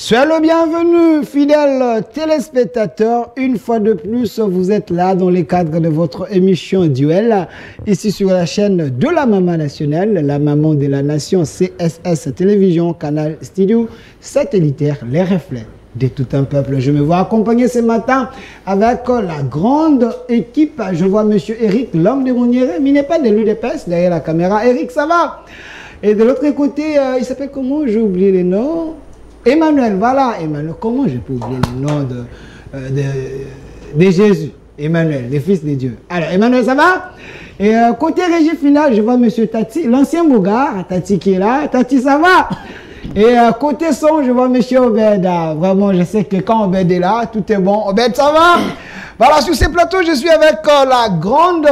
Soyez le bienvenu, fidèles téléspectateurs. Une fois de plus, vous êtes là dans le cadre de votre émission Duel, ici sur la chaîne de la Maman Nationale, la Maman de la Nation, CSS Télévision, Canal Studio, satellitaire, les reflets de tout un peuple. Je me vois accompagné ce matin avec la grande équipe. Je vois monsieur Eric, l'homme de Monnière, mais il n'est pas de l'UDPS derrière la caméra. Eric, ça va? Et de l'autre côté, il s'appelle comment? J'ai oublié les noms. Emmanuel, voilà, Emmanuel. Comment je peux oublier le nom de Jésus? Emmanuel, le Fils de Dieu. Alors, Emmanuel, ça va? Et côté régie finale, je vois monsieur Tati, l'ancien Bougard, Tati qui est là. Tati, ça va? Et côté son, je vois monsieur Obed. Vraiment, je sais que quand Obed est là, tout est bon. Obed, ça va? Voilà, sur ces plateaux, je suis avec la grande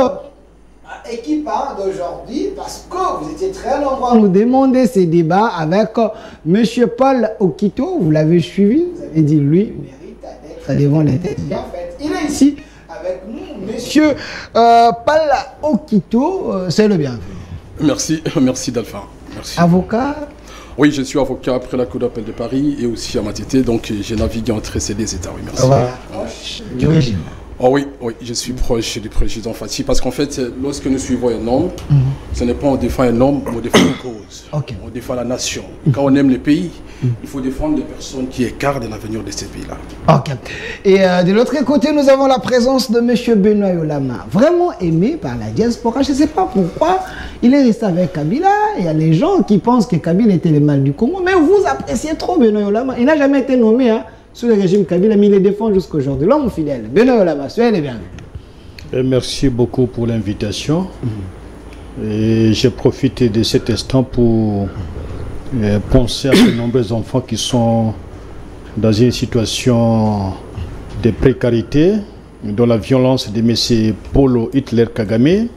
équipe d'aujourd'hui, parce que vous étiez très nombreux à nous demander ces débats avec monsieur Paul Okito. Vous l'avez suivi, vous avez dit lui mérite d'être devant les têtes bien faites. Il est ici avec nous, monsieur Paul Okito. C'est le bienvenu. Merci, merci Dalphin. Merci. Avocat. Oui, je suis avocat après la Cour d'appel de Paris et aussi à Matete, donc j'ai navigué entre ces deux États. Oui, merci. Proche du régime. Oh oui, oui, je suis proche du président Fatih, parce qu'en fait, lorsque nous suivons un homme, ce n'est pas on défend un homme, on défend une cause. On défend la nation. Quand on aime le pays, il faut défendre les personnes qui écartent l'avenir de ces pays-là. Ok. Et de l'autre côté, nous avons la présence de M. Benoît Yolama, vraiment aimé par la diaspora. Je ne sais pas pourquoi il est resté avec Kabila. Il y a les gens qui pensent que Kabila était le mal du Congo, mais vous appréciez trop Benoît Yolama. Il n'a jamais été nommé, hein, sous le régime Kabila, mais il les défend jusqu'à aujourd'hui. L'homme fidèle, Benoît Yolama, soyez les bienvenus. Merci beaucoup pour l'invitation. Et j'ai profité de cet instant pour penser à de nombreux enfants qui sont dans une situation de précarité, dans la violence de M. Paulo Hitler Kagame.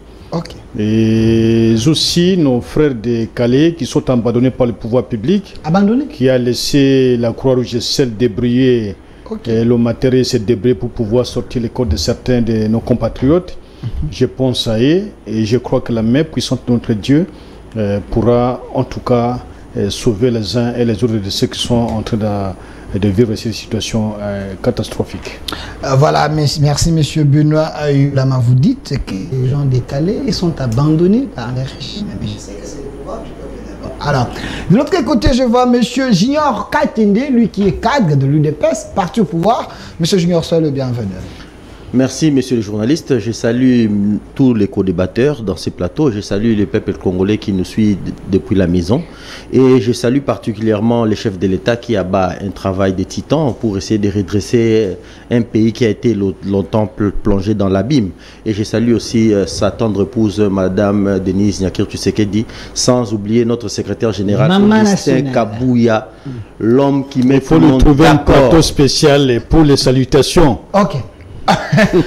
Et aussi nos frères de Calais qui sont abandonnés par le pouvoir public, qui a laissé la Croix-Rouge se débrouiller, le matériel se débrouiller pour pouvoir sortir les corps de certains de nos compatriotes. Je pense à eux et je crois que la main puissante de notre Dieu pourra en tout cas sauver les uns et les autres de ceux qui sont en train de vivre cette situation catastrophique. Voilà, merci monsieur Benoît Yolama. Vous dites que les gens décalés ils sont abandonnés par les régimes. Mais je sais que c'est le pouvoir du peuple d'abord. Alors, de l'autre côté, je vois monsieur Junior Katende, lui qui est cadre de l'UDPS, parti au pouvoir. Monsieur Junior, soyez le bienvenu. Merci, monsieur le journaliste. Je salue tous les co-débatteurs dans ces plateaux. Je salue le peuple congolais qui nous suit depuis la maison. Et je salue particulièrement les chefs de l'État qui abattent un travail de titan pour essayer de redresser un pays qui a été longtemps plongé dans l'abîme. Et je salue aussi sa tendre épouse, madame Denise Nyakir Tshisekedi, sans oublier notre secrétaire général, Augustin Kabouya, l'homme qui met tout le monde d'accord. Il faut nous trouver un plateau spécial pour les salutations. Ok.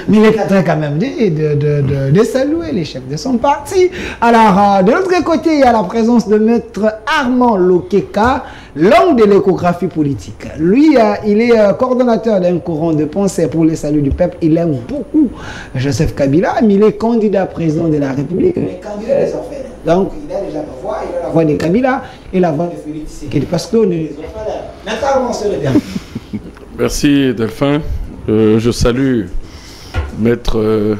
Mais il est en train quand même de saluer les chefs de son parti. Alors, de l'autre côté, il y a la présence de maître Armand Lokeka, l'homme de l'échographie politique. Lui, il est coordonnateur d'un courant de pensée pour le salut du peuple. Il aime beaucoup Joseph Kabila, mais il est candidat président de la République. Mais candidat des orphelins. Donc, il a déjà la voix, il a la voix de Kabila et la voix de Félix Tshisekedi. Parce qu'on est les orphelins. Maître Armand, c'est le dernier. Merci, Delphin. Je salue maître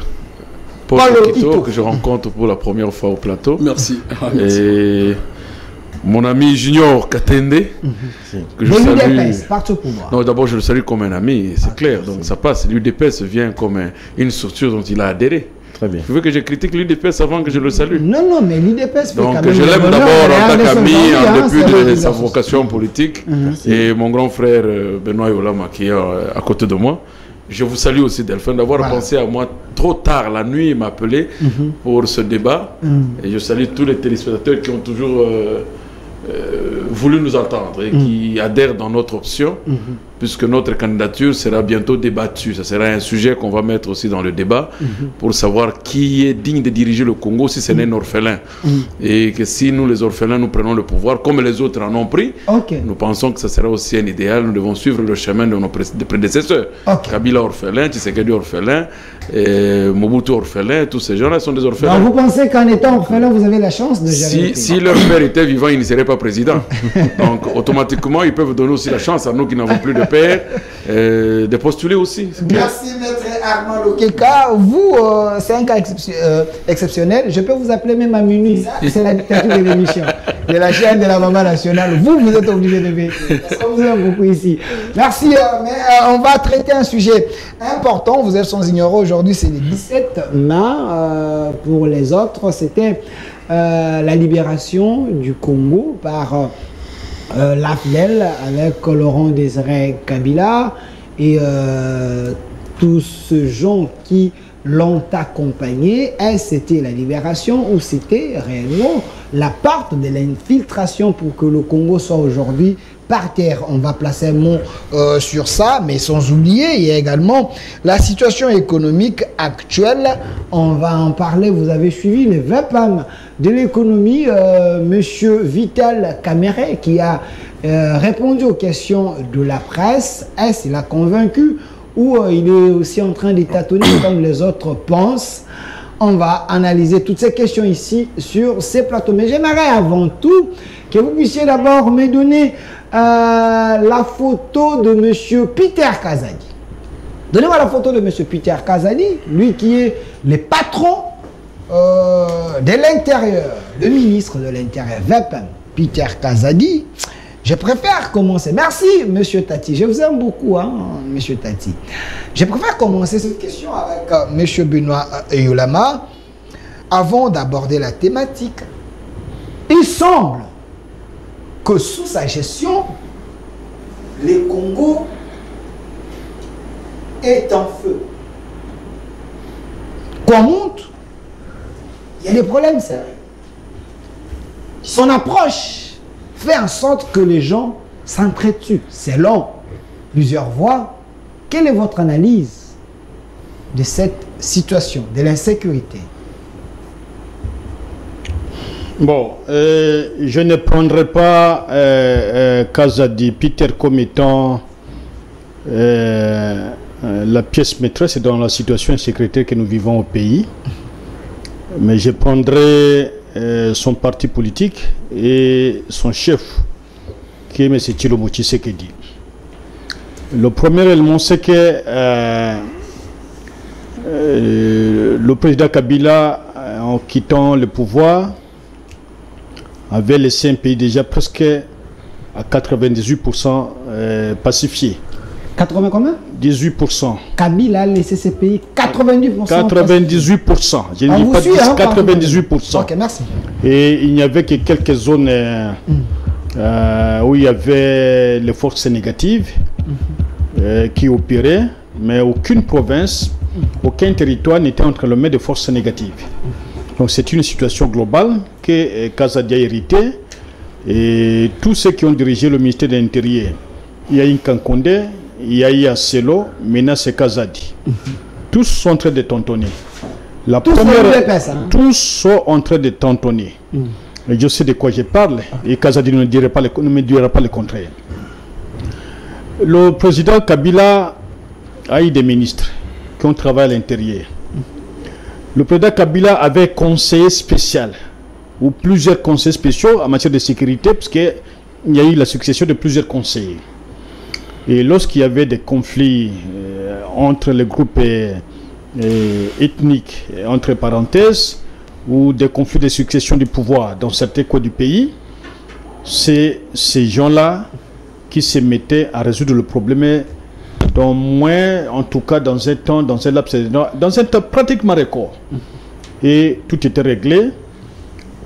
Paul Okito, que je rencontre pour la première fois au plateau. Merci. Et mon ami Junior Katende, que je salue. Non, d'abord je le salue comme un ami, c'est clair. Donc ça passe. L'UDPS vient comme une structure dont il a adhéré. Très bien. Vous voulez que je critique l'UDPS avant que je le salue? Non, non, mais l'UDPS fait donc quand même je l'aime d'abord en tant qu'ami, en dépit de sa vocation politique. Et mon grand frère Benoît Yolama qui est à côté de moi. Je vous salue aussi, Delphin, d'avoir pensé à moi trop tard la nuit, m'appeler pour ce débat. Et je salue tous les téléspectateurs qui ont toujours voulu nous entendre et qui adhèrent dans notre option. puisque notre candidature sera bientôt débattue. Ça sera un sujet qu'on va mettre aussi dans le débat pour savoir qui est digne de diriger le Congo si ce n'est un orphelin. Et que si nous, les orphelins, nous prenons le pouvoir, comme les autres en ont pris, nous pensons que ce sera aussi un idéal. Nous devons suivre le chemin de nos prédécesseurs. Kabila orphelin, Tshisekedi orphelin, Mobutu orphelin, tous ces gens-là sont des orphelins. Donc vous pensez qu'en étant orphelin, vous avez la chance de gérer si leur père était vivant, il ne serait pas président. Donc automatiquement, ils peuvent donner aussi la chance à nous qui n'avons plus de père, de postuler aussi. Merci Maître Armand Lokeka. Vous, c'est un cas exceptionnel. Je peux vous appeler même à minuit. C'est la dictature de l'émission de la chaîne de la Maman Nationale. Vous êtes obligé de venir. Parce qu'on vous aime beaucoup ici. Merci. Mais on va traiter un sujet important. Vous êtes sans ignorer. Aujourd'hui, c'est le 17 mai. Pour les autres, c'était la libération du Congo par l'AFDEL avec Laurent Désiré Kabila et tous ces gens qui l'ont accompagné. Est-ce c'était la libération ou c'était réellement la part de l'infiltration pour que le Congo soit aujourd'hui par terre? On va placer un mot sur ça, mais sans oublier, il y a également la situation économique actuelle. On va en parler. Vous avez suivi les 20 PAM de l'économie. Monsieur Vital Kamere qui a répondu aux questions de la presse. Est-ce qu'il a convaincu ou il est aussi en train de tâtonner comme les autres pensent? On va analyser toutes ces questions ici sur ces plateaux. Mais j'aimerais avant tout que vous puissiez d'abord me donner la photo de M. Peter Kazadi. Donnez-moi la photo de M. Peter Kazadi, lui qui est le patron de l'Intérieur, le ministre de l'Intérieur, Peter Kazadi. Je préfère commencer. Merci, M. Tati. Je vous aime beaucoup, hein, M. Tati. Je préfère commencer cette question avec M. Benoît Yolama avant d'aborder la thématique. Il semble que sous sa gestion, le Congo est en feu. Qu'on monte, il y a des problèmes sérieux. Son approche fait en sorte que les gens s'entretuent. Selon plusieurs voix, quelle est votre analyse de cette situation, de l'insécurité? Bon, je ne prendrai pas Kazadi Peter comme étant la pièce maîtresse dans la situation insécuritaire que nous vivons au pays, mais je prendrai son parti politique et son chef, qui est M. Tshilombo Tshisekedi. Le premier élément, c'est que le président Kabila, en quittant le pouvoir, avait laissé un pays déjà presque à 98% pacifié. 80 combien? 18%. Kabila a laissé ce pays 98%. 98%. Je ne dis pas 10, 98%. Ok, merci. Et il n'y avait que quelques zones où il y avait les forces négatives qui opéraient, mais aucune province, aucun territoire n'était entre les mains de forces négatives. Donc c'est une situation globale que Kazadi a hérité. Et tous ceux qui ont dirigé le ministère de l'Intérieur, il y a eu Kankonde, il y a eu Selo, maintenant c'est Kazadi. Tous sont en train de tontonner. Tous sont en train de tontonner. Et je sais de quoi je parle. Et Kazadi ne me dira pas le contraire. Le président Kabila a eu des ministres qui ont travaillé à l'intérieur. Le président Kabila avait un conseiller spécial ou plusieurs conseillers spéciaux en matière de sécurité, parce qu'il y a eu la succession de plusieurs conseillers. Et lorsqu'il y avait des conflits entre les groupes ethniques, entre parenthèses, ou des conflits de succession du pouvoir dans certains coins du pays, c'est ces gens-là qui se mettaient à résoudre le problème dans moins, en tout cas dans un temps, dans un laps, dans un temps pratiquement record. Et tout était réglé.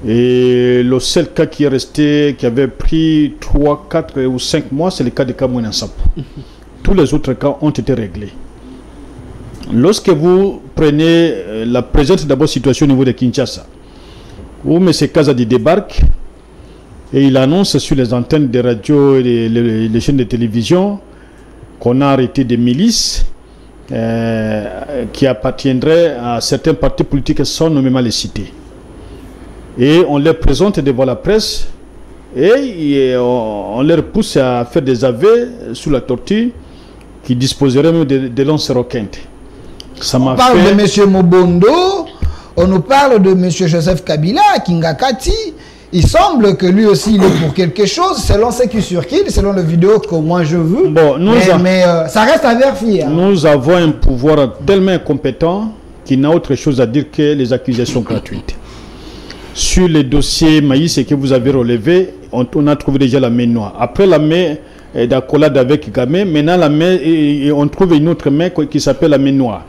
Et le seul cas qui est resté, qui avait pris 3, 4 ou 5 mois, c'est le cas de Kamwina Nsapu. Tous les autres cas ont été réglés. Lorsque vous prenez la présente d'abord situation au niveau de Kinshasa, où M. Kazadi débarque et il annonce sur les antennes des radios et les chaînes de télévision qu'on a arrêté des milices qui appartiendraient à certains partis politiques sans nommément les citer. Et on les présente devant la presse et on leur pousse à faire des aveux sous la torture qui disposeraient même de lance-roquettes. On parle de M. Mobondo, on nous parle de M. Joseph Kabila, Kingakati. Il semble que lui aussi il est pour quelque chose, selon ce qui circule, selon la vidéo que moi je veux. Bon, mais ça reste à vérifier. Hein. Nous avons un pouvoir tellement incompétent qu'il n'a autre chose à dire que les accusations gratuites. Sur les dossiers Maïs que vous avez relevés, on a trouvé déjà la main noire. Après la main d'accolade avec Gamé, maintenant la main, on trouve une autre main qui s'appelle la main noire.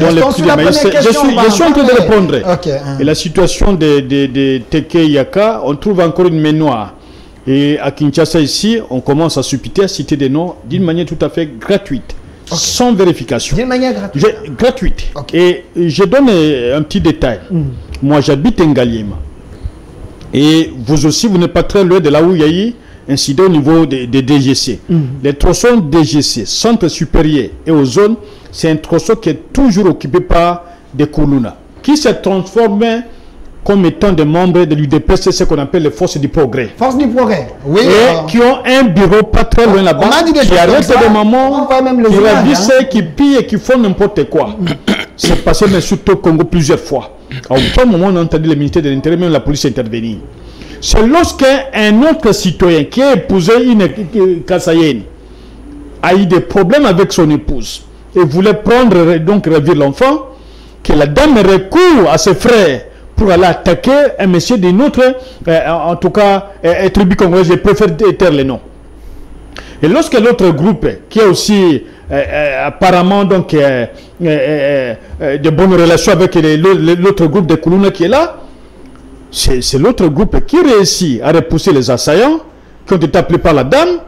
Dans les prix de Maïs, je suis en train de répondre. Okay. Et la situation de Teke Yaka, on trouve encore une main noire. Et à Kinshasa ici, on commence à suppiter, à citer des noms d'une manière tout à fait gratuite. Okay. Sans vérification. D'une manière gratuite. Gratuite. Okay. Et je donne un petit détail. Moi, j'habite en Ngaliema. Et vous aussi, vous n'êtes pas très loin de là où il y a eu incident au niveau des DGC. Les tronçons DGC, centre supérieur et aux zones, c'est un tronçon qui est toujours occupé par des Koulouna, qui se transforment comme étant des membres de l'UDPS, c'est ce qu'on appelle les forces du progrès. Forces du progrès, oui. Et qui ont un bureau pas très loin là-bas, qui arrêtent des mamans, qui ravissent, qui pillent et qui font n'importe quoi. C'est passé mais surtout au Congo plusieurs fois. À aucun moment on a entendu le ministère de l'Intérieur, même la police intervenir. C'est lorsqu'un autre citoyen qui a épousé une Kassayenne a eu des problèmes avec son épouse et voulait prendre, donc ravir l'enfant, que la dame recourt à ses frères pour aller attaquer un monsieur d'une autre, en tout cas, tribu congolaise, je préfère taire les noms. Et lorsque l'autre groupe, qui a aussi apparemment donc de bonnes relations avec l'autre groupe de Koulouna qui est là, c'est l'autre groupe qui réussit à repousser les assaillants, qui ont été appelés par la dame,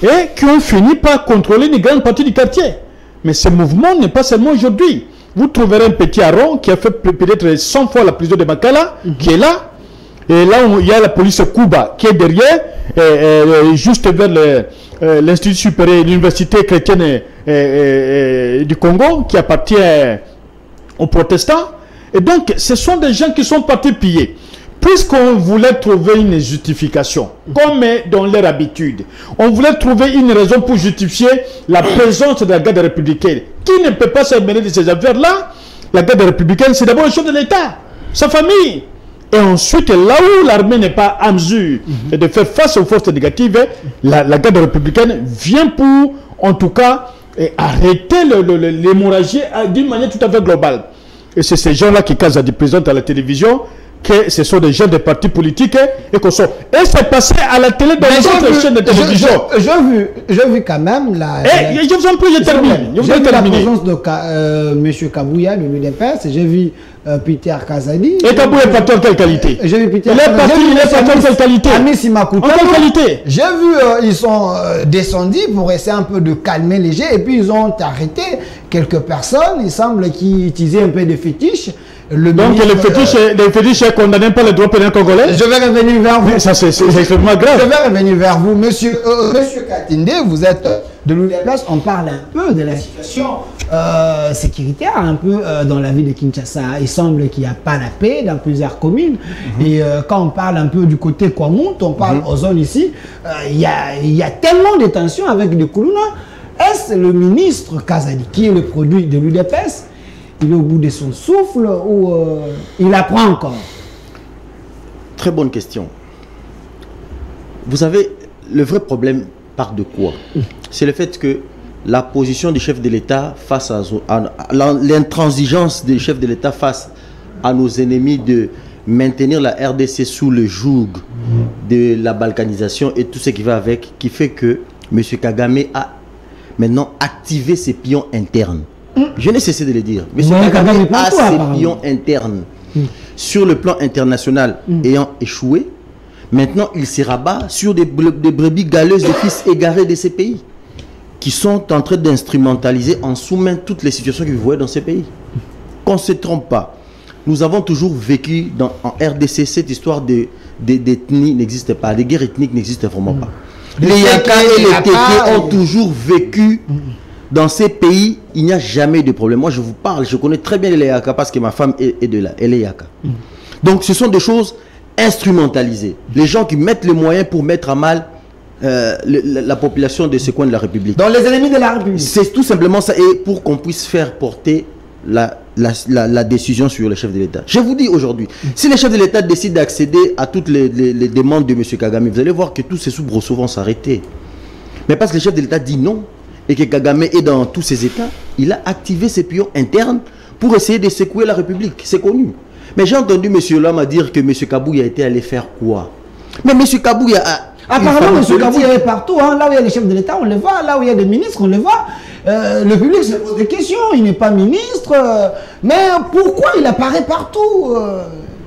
et qui ont fini par contrôler une grande partie du quartier. Mais ce mouvement n'est pas seulement aujourd'hui. Vous trouverez un petit Aron qui a fait peut-être 100 fois la prison de Makala, qui est là. Et là, il y a la police Kuba qui est derrière, juste vers l'Institut supérieur, l'Université chrétienne du Congo, qui appartient aux protestants. Et donc, ce sont des gens qui sont partis piller. Puisqu'on voulait trouver une justification, comme dans leur habitude, on voulait trouver une raison pour justifier la présence de la garde républicaine. Qui ne peut pas se mêler de ces affaires-là? La garde républicaine, c'est d'abord le chef de l'État, sa famille. Et ensuite, là où l'armée n'est pas à mesure de faire face aux forces négatives, la garde républicaine vient pour, en tout cas, arrêter l'hémorragie d'une manière tout à fait globale. Et c'est ces gens-là qui casent à des présidents à la télévision, que ce sont des gens des partis politiques et qu'on sort. Et c'est passé à la télé dans les autres chaînes de télévision. J'ai vu quand même la... je vous en prie, je termine. J'ai vu la présence de M. Kabouya, de l'UDPS. J'ai vu Peter Kazadi. Et Kabouya est parti en quelle qualité? J'ai vu Peter Kazadi. Il est parti en quelle qualité? En quelle qualité? J'ai vu, ils sont descendus pour essayer un peu de calmer les jets. Et puis ils ont arrêté quelques personnes. Il semble qu'ils utilisaient un peu de fétiches. Donc les fétiches est condamné par le droit pénal congolais. Je vais revenir vers vous. Ça c'est extrêmement grave. Je vais revenir vers vous, monsieur Katinde. Vous êtes de l'UDPS. On parle un peu de la situation sécuritaire, un peu dans la ville de Kinshasa. Il semble qu'il n'y a pas la paix dans plusieurs communes. Et quand on parle un peu du côté Kwamount, on parle aux zones ici, il y a tellement de tensions avec les Koulouna. Est-ce le ministre Kazadi, qui est le produit de l'UDPS, il est au bout de son souffle ou il apprend encore? Très bonne question. Vous savez, le vrai problème part de quoi? C'est le fait que la position du chef de l'État face à l'intransigeance du chef de l'État face à nos ennemis de maintenir la RDC sous le joug de la balkanisation et tout ce qui va avec, qui fait que M. Kagame a maintenant activé ses pions internes. Je n'ai cessé de le dire. M. Kagame a ses pions internes. Sur le plan international ayant échoué, maintenant il se rabat sur des brebis galeuses, des fils égarés de ces pays, qui sont en train d'instrumentaliser en sous-main toutes les situations que vous voyez dans ces pays. Qu'on ne se trompe pas. Nous avons toujours vécu en RDC, cette histoire d'ethnie n'existe pas, les guerres ethniques n'existent vraiment pas. Les Yaka et les Téké ont toujours vécu dans ces pays. Il n'y a jamais eu de problème. Moi, je vous parle, je connais très bien les Yaka parce que ma femme est de là. Elle est Yaka. Donc, ce sont des choses instrumentalisées. Les gens qui mettent les moyens pour mettre à mal la population de ce coin de la République. Dans les ennemis de la République. C'est tout simplement ça. Et pour qu'on puisse faire porter la décision sur le chef de l'État. Je vous dis aujourd'hui, si le chef de l'État décide d'accéder à toutes les demandes de M. Kagame, vous allez voir que tous ces soubresauts vont s'arrêter. Mais parce que le chef de l'État dit non, et que Kagame est dans tous ses États, il a activé ses pions internes pour essayer de secouer la République. C'est connu. Mais j'ai entendu M. Lama dire que M. Kabouya était allé faire quoi? Mais M. Kabouya a... Apparemment, M. Kabouya est partout. Hein. Là où il y a les chefs de l'État, on le voit. Là où il y a des ministres, on le voit. Le public se pose des questions. Il n'est pas ministre. Mais pourquoi il apparaît partout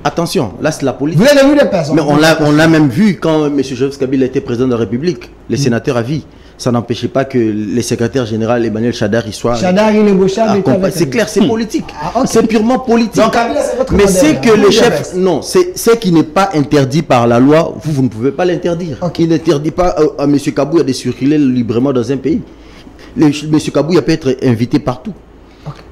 Attention, là c'est la politique. Vous avez vu des personnes. Mais on l'a même vu quand M. Joseph Kabila était président de la République. Les sénateurs à vie. Ça n'empêchait pas que le secrétaire général Emmanuel Chadar y soit... Chadar, il est Bouchard. C'est clair, c'est politique. Okay. C'est purement politique. Donc, votre mais c'est que les chefs... Non, c'est qui n'est pas interdit par la loi. Vous ne pouvez pas l'interdire. Il n'interdit pas à M. Kabouya de circuler librement dans un pays. M. Kabouya peut être invité partout.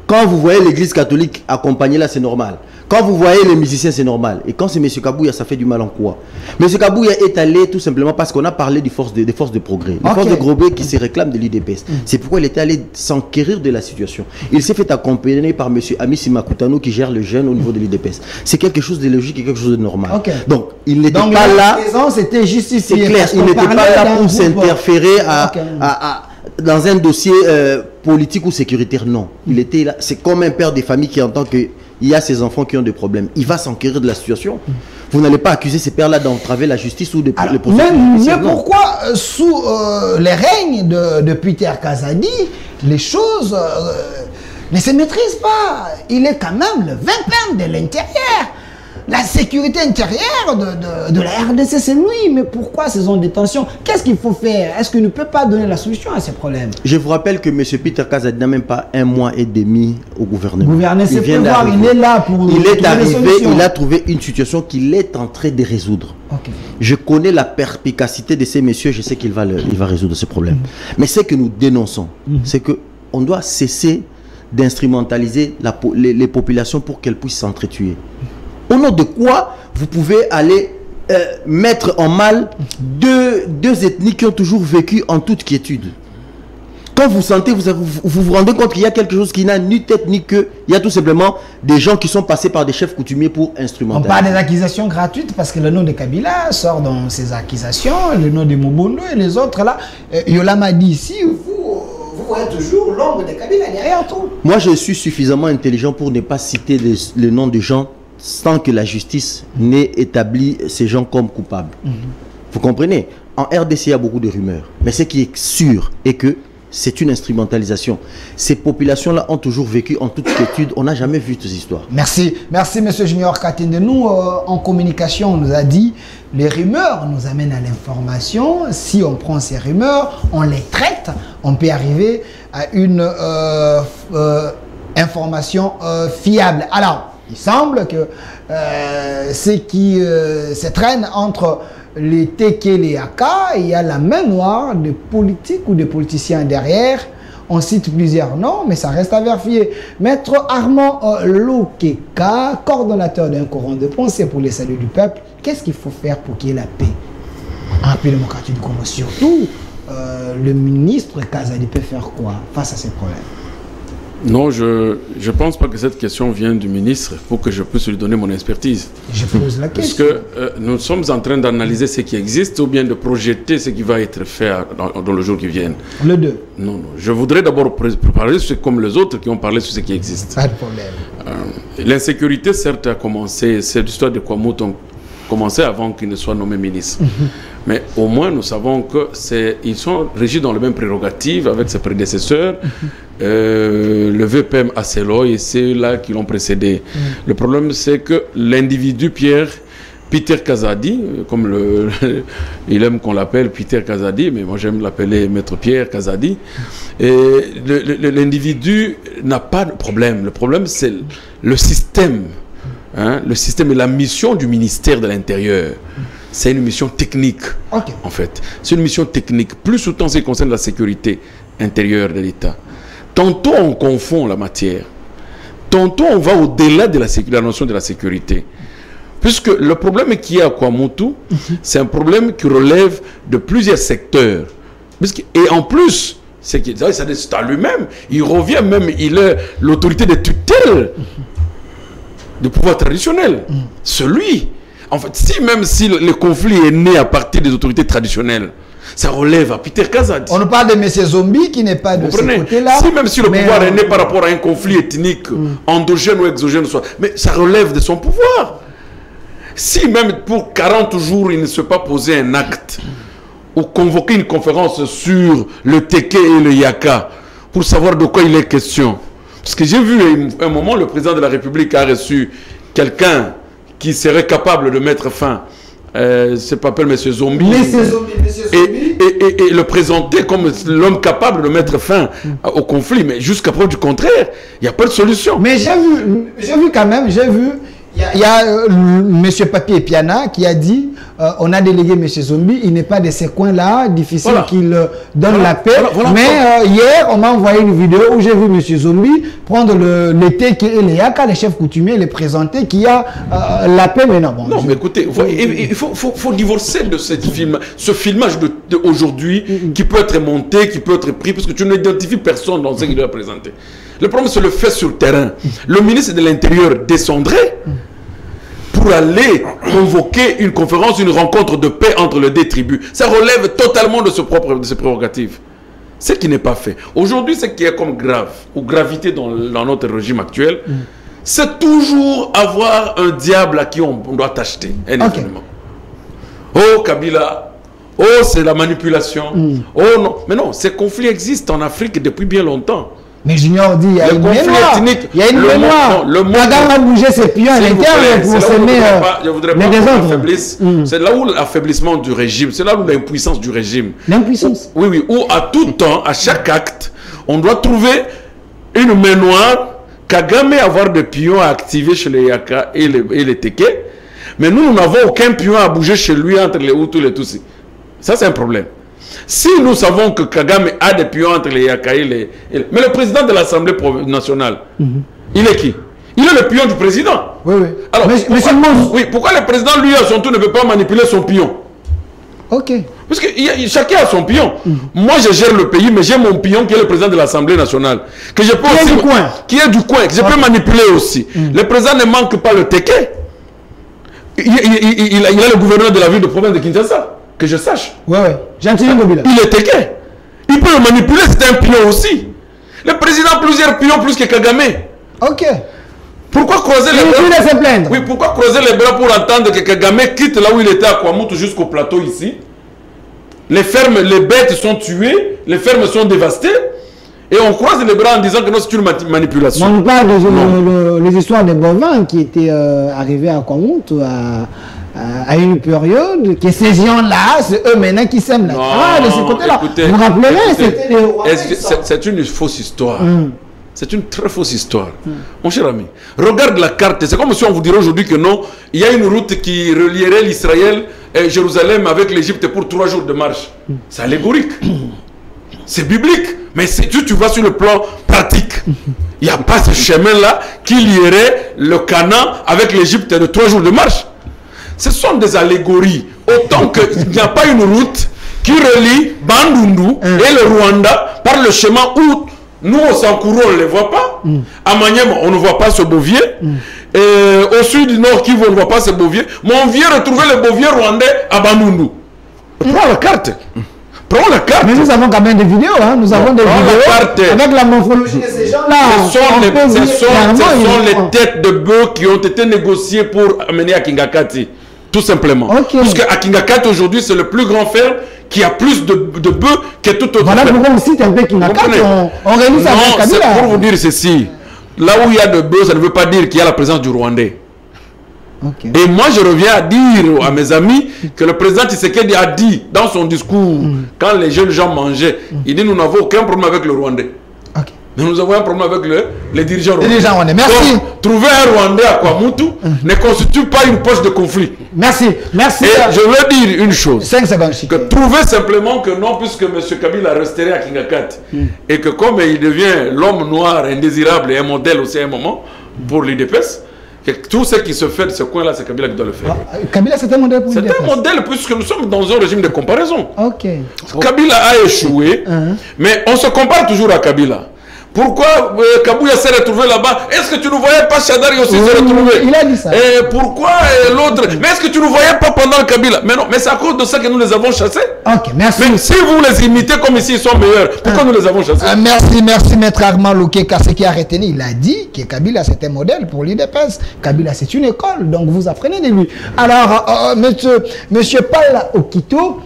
Quand vous voyez l'église catholique accompagnée là, c'est normal. Quand vous voyez les musiciens, c'est normal. Et quand c'est M. Kabouya, ça fait du mal en quoi? M. Kabouya est allé tout simplement parce qu'on a parlé des forces de progrès. Les forces de progrès qui se réclament de l'UDPS. C'est pourquoi il était allé s'enquérir de la situation. Il s'est fait accompagner par M. Amici Makutano qui gère le jeune au niveau de l'UDPS. C'est quelque chose de logique et quelque chose de normal. Donc, il n'était pas là... C'était justifié. C'est clair, il n'était pas là pour s'interférer dans un dossier politique ou sécuritaire, non. Il était là, c'est comme un père de famille qui entend qu'il y a ses enfants qui ont des problèmes. Il va s'enquérir de la situation. Vous n'allez pas accuser ces pères-là d'entraver la justice ou de les procédures. Mais pourquoi, sous les règnes de Peter Kazadi, les choses ne se maîtrisent pas? Il est quand même le vainqueur de l'intérieur. La sécurité intérieure de la RDC, c'est lui. Mais pourquoi ces zones de détention? Qu'est-ce qu'il faut faire? Est-ce qu'il ne peut pas donner la solution à ces problèmes? Je vous rappelle que M. Peter Kazadi n'a même pas 1 mois et demi au gouvernement. Gouverner, c'est prévoir. Il est là pour... Il est arrivé, il a trouvé une situation qu'il est en train de résoudre. Je connais la perspicacité de ces messieurs, je sais qu'il va résoudre ce problème. Mais ce que nous dénonçons, c'est qu'on doit cesser d'instrumentaliser les populations pour qu'elles puissent s'entretuer. Au nom de quoi vous pouvez aller mettre en mal deux ethnies qui ont toujours vécu en toute quiétude? Quand vous sentez, vous rendez compte qu'il y a quelque chose qui n'a ni tête ni queue. Il y a tout simplement des gens qui sont passés par des chefs coutumiers pour instrumentaliser. On parle des accusations gratuites parce que le nom de Kabila sort dans ces accusations, le nom de Mobondo et les autres là. Yola m'a dit ici, vous voyez toujours l'ombre de Kabila derrière tout. Moi, je suis suffisamment intelligent pour ne pas citer le nom de gens sans que la justice n'ait établi ces gens comme coupables. Vous comprenez? En RDC, il y a beaucoup de rumeurs. Mais ce qui est sûr est que c'est une instrumentalisation. Ces populations-là ont toujours vécu en toute quiétude. On n'a jamais vu toutes ces histoires. Merci. Merci, M. Junior Katende. Nous, en communication, on nous a dit les rumeurs nous amènent à l'information. Si on prend ces rumeurs, on les traite, on peut arriver à une information fiable. Alors, il semble que ce qui se traîne entre les TK et les AK, il y a la main noire des politiques ou des politiciens derrière. On cite plusieurs noms, mais ça reste à vérifier. Maître Armand Lokeka, coordonnateur d'un courant de pensée pour les saluts du peuple, qu'est-ce qu'il faut faire pour qu'il y ait la paix en République démocratique du Congo? Surtout, le ministre Kazadi peut faire quoi face à ces problèmes? Non, je ne pense pas que cette question vienne du ministre pour que je puisse lui donner mon expertise. Je pose la question. Parce que nous sommes en train d'analyser ce qui existe ou bien de projeter ce qui va être fait dans le jour qui vient. Le deux. Non, non. Je voudrais d'abord parler comme les autres qui ont parlé sur ce qui existe. Pas de problème. L'insécurité, certes, a commencé. C'est l'histoire de Kwamout ont commencé avant qu'il ne soit nommé ministre. Mais au moins, nous savons qu'ils sont régis dans les mêmes prérogatives avec ses prédécesseurs. Le VPM Acelo et ceux-là qui l'ont précédé. Le problème, c'est que l'individu Peter Kazadi, comme il aime qu'on l'appelle Peter Kazadi, mais moi j'aime l'appeler Maître Pierre Kazadi, l'individu n'a pas de problème. Le problème, c'est le système. Le système et la mission du ministère de l'Intérieur. c'est une mission technique, en fait. C'est une mission technique, plus autant ce qui concerne la sécurité intérieure de l'État. Tantôt, on confond la matière. Tantôt, on va au-delà de la notion de la sécurité. Puisque le problème qu'il y a à Kwamotou, c'est un problème qui relève de plusieurs secteurs. Et en plus, c'est à lui-même, il revient même, il est l'autorité de tutelle du pouvoir traditionnel. Celui, en fait, même si le conflit est né à partir des autorités traditionnelles, ça relève à Peter Kazadi. On nous parle de M. Zombie qui n'est pas de ce côté-là. Même si le pouvoir est né par rapport à un conflit ethnique, endogène ou exogène, mais ça relève de son pouvoir. Si même pour 40 jours, il ne se pas posé un acte ou convoquer une conférence sur le Teke et le Yaka pour savoir de quoi il est question. Parce que j'ai vu un moment, le président de la République a reçu quelqu'un qui serait capable de mettre fin, c'est pas appelé M. Zombie, et le présenter comme l'homme capable de mettre fin au conflit. Mais jusqu'à preuve du contraire, il n'y a pas de solution. Mais j'ai vu quand même, il y a M. Papier Piana qui a dit on a délégué M. Zombie, il n'est pas de ces coins-là, difficile qu'il donne la paix. Mais hier, on m'a envoyé une vidéo où j'ai vu M. Zombie prendre le Teke et le Yaka, les chefs coutumiers, les présenter, qui a la paix maintenant. Bon, non, mais écoutez, il faut divorcer de ce filmage d'aujourd'hui qui peut être monté, qui peut être pris, parce que tu n'identifies personne dans ce qu'il doit présenter. Le problème, c'est le fait sur le terrain. Le ministre de l'Intérieur descendrait pour aller convoquer une conférence, une rencontre de paix entre les deux tribus. Ça relève totalement de ses prérogatives. Ce qui n'est pas fait. Aujourd'hui, ce qui est comme grave, ou gravité dans notre régime actuel, c'est toujours avoir un diable à qui on doit t'acheter un événement. Oh, Kabila, oh, c'est la manipulation. Oh non, mais non, ces conflits existent en Afrique depuis bien longtemps. Mais Junior dit, il y a une mémoire. Il y a une mémoire. Kagame a bougé ses pions à l'intérieur pour s'aimer je voudrais pas qu'on affaiblisse. C'est là où l'affaiblissement du régime, c'est là où l'impuissance du régime. L'impuissance. Oui, oui, où à tout temps, à chaque acte, on doit trouver une main noire. Kagame avoir des pions à activer chez les Yaka et les Teke. Mais nous n'avons aucun pion à bouger chez lui entre les Hutus et les Tutsis. Ça, c'est un problème. Si nous savons que Kagame a des pions entre les Yaka et les... Mais le président de l'Assemblée nationale, il est qui? Il est le pion du président. Oui, oui. Alors, pourquoi le président, lui, à son tour, ne peut pas manipuler son pion? Ok. Parce que chacun a son pion. Moi, je gère le pays, mais j'ai mon pion qui est le président de l'Assemblée nationale. Que je peux qui est du coin. Qui est du coin, que je peux manipuler aussi. Le président ne manque pas le Teke. Il a le gouverneur de la ville de province de Kinshasa. Que je sache. Ouais, ouais. J'ai entendu Mobila. Il est Teke. Il peut le manipuler, c'est un pion aussi. Le président a plusieurs pions plus que Kagame. Ok. Pourquoi creuser les bras? Se plaindre. Oui, pourquoi creuser les bras pour entendre que Kagame quitte là où il était à Kwamout jusqu'au plateau ici? Les fermes, les bêtes sont tuées, les fermes sont dévastées. Et on croise les bras en disant que non, c'est une manipulation. On parle des histoires des bovins qui étaient arrivés à Kwamout à une période, que ces gens-là, c'est eux maintenant qui s'aiment là. De ce côté-là. Vous vous rappelez, c'est une fausse histoire. C'est une très fausse histoire. Mon cher ami, regarde la carte. C'est comme si on vous dirait aujourd'hui que non, il y a une route qui relierait l'Israël et Jérusalem avec l'Égypte pour 3 jours de marche. C'est allégorique. C'est biblique. Mais tu vas sur le plan pratique. Il n'y a pas ce chemin-là qui lierait le Canaan avec l'Égypte de 3 jours de marche. Ce sont des allégories. Autant qu'il n'y a pas une route qui relie Bandundu et le Rwanda par le chemin où nous, au Sankourou, on ne les voit pas. À Maniema, on ne voit pas ce bovier. Et au sud du Nord Kivu, on ne voit pas ce bovier. Mais on vient retrouver le bovier rwandais à Bandundu. Prends la carte. Prends la carte. Mais nous avons quand même des vidéos. Hein. Nous avons des vidéos avec la morphologie de ces gens-là. Ce sont les têtes de bœufs qui ont été négociées pour amener à Kingakati. Tout simplement. Parce qu'à Kingakati, aujourd'hui, c'est le plus grand ferme qui a plus de bœufs que tout autre. Voilà pourquoi on cite un peu Kingakati. On réunit ça avec Kabila. C'est pour vous dire ceci. Là où il y a de bœufs, ça ne veut pas dire qu'il y a la présence du Rwandais. Et moi, je reviens à dire à mes amis que le président Tshisekedi a dit dans son discours, quand les jeunes gens mangeaient, il dit nous n'avons aucun problème avec le Rwandais. Mais nous avons un problème avec les dirigeants rwandais. Merci. Donc, trouver un Rwandais à Kwamutu ne constitue pas une poche de conflit. Merci. Merci. Et je veux dire une chose. 5 secondes. Que trouver simplement que non, puisque M. Kabila resterait à Kingakat, et que comme il devient l'homme noir indésirable et un modèle aussi à un moment pour l'UDPS, que tout ce qui se fait de ce coin-là, c'est Kabila qui doit le faire. Kabila, c'est un modèle pour l'UDPS. C'est un modèle puisque nous sommes dans un régime de comparaison. Ok. Kabila a échoué, mais on se compare toujours à Kabila. Pourquoi Kabouya s'est retrouvé là-bas? Est-ce que tu ne voyais pas Chadari aussi se retrouver? Il a dit ça. Et pourquoi l'autre? Mais est-ce que tu ne voyais pas pendant le Kabila? Mais non, mais c'est à cause de ça que nous les avons chassés. Ok, merci. Mais si vous les imitez comme ici, ils sont meilleurs, pourquoi nous les avons chassés? Merci, maître Armand Loukeka. Ce qui a retenu, il a dit que Kabila c'était un modèle pour l'UDPS. Kabila c'est une école, donc vous apprenez de lui. Alors, monsieur Paul Okito,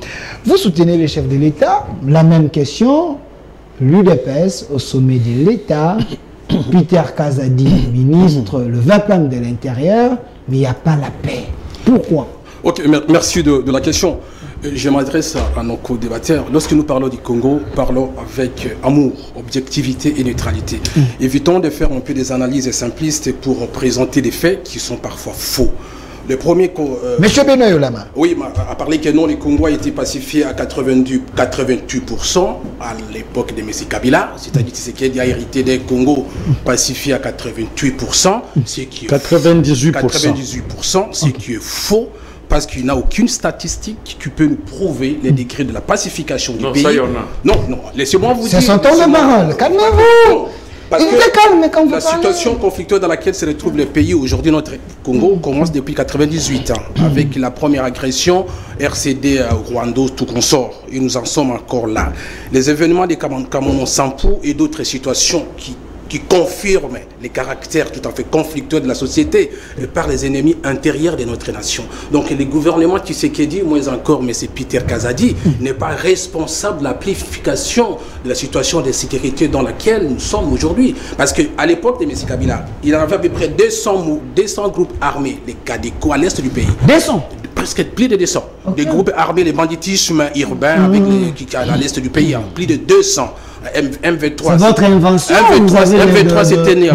vous soutenez le chef de l'État. La même question. L'UDPS au sommet de l'État, Peter Kazadi, ministre, le plan de l'Intérieur, mais il n'y a pas la paix. Pourquoi? Ok, merci de la question. Je m'adresse à nos co-débatteurs. Lorsque nous parlons du Congo, parlons avec amour, objectivité et neutralité. Évitons de faire un peu des analyses simplistes pour présenter des faits qui sont parfois faux. Le premier... Monsieur Benoît Yolama. Oui, a parlé que non, les Congo a été pacifié à 88% à l'époque de M. Kabila. C'est-à-dire que Tshisekedi a hérité des Congo pacifié à 88%. 98%, ce qui est faux. Parce qu'il n'y a aucune statistique qui peut nous prouver les décrets de la pacification du pays. Ça y en a. Non, laissez-moi vous dire... C'est son temps de parole. Calmez-vous. Parce que la situation conflictuelle dans laquelle se retrouve le pays aujourd'hui, notre Congo, commence depuis 98 ans, avec la première agression RCD Rwanda, tout consort. Et nous en sommes encore là. Les événements de Kamono-Sampou et d'autres situations qui confirment les caractères tout à fait conflictuels de la société par les ennemis intérieurs de notre nation. Donc le gouvernement Tshisekedi, moins encore, mais c'est Peter Kazadi, n'est pas responsable de l'amplification de la situation de sécurité dans laquelle nous sommes aujourd'hui. Parce qu'à l'époque de M. Kabila, il y avait à peu près 200 groupes armés, les Kadeko, à l'est du pays. 200 presque plus de 200. Okay. Des groupes armés, les banditismes urbains à l'est du pays, plus de 200. M23. C'est votre invention. M23 c'était né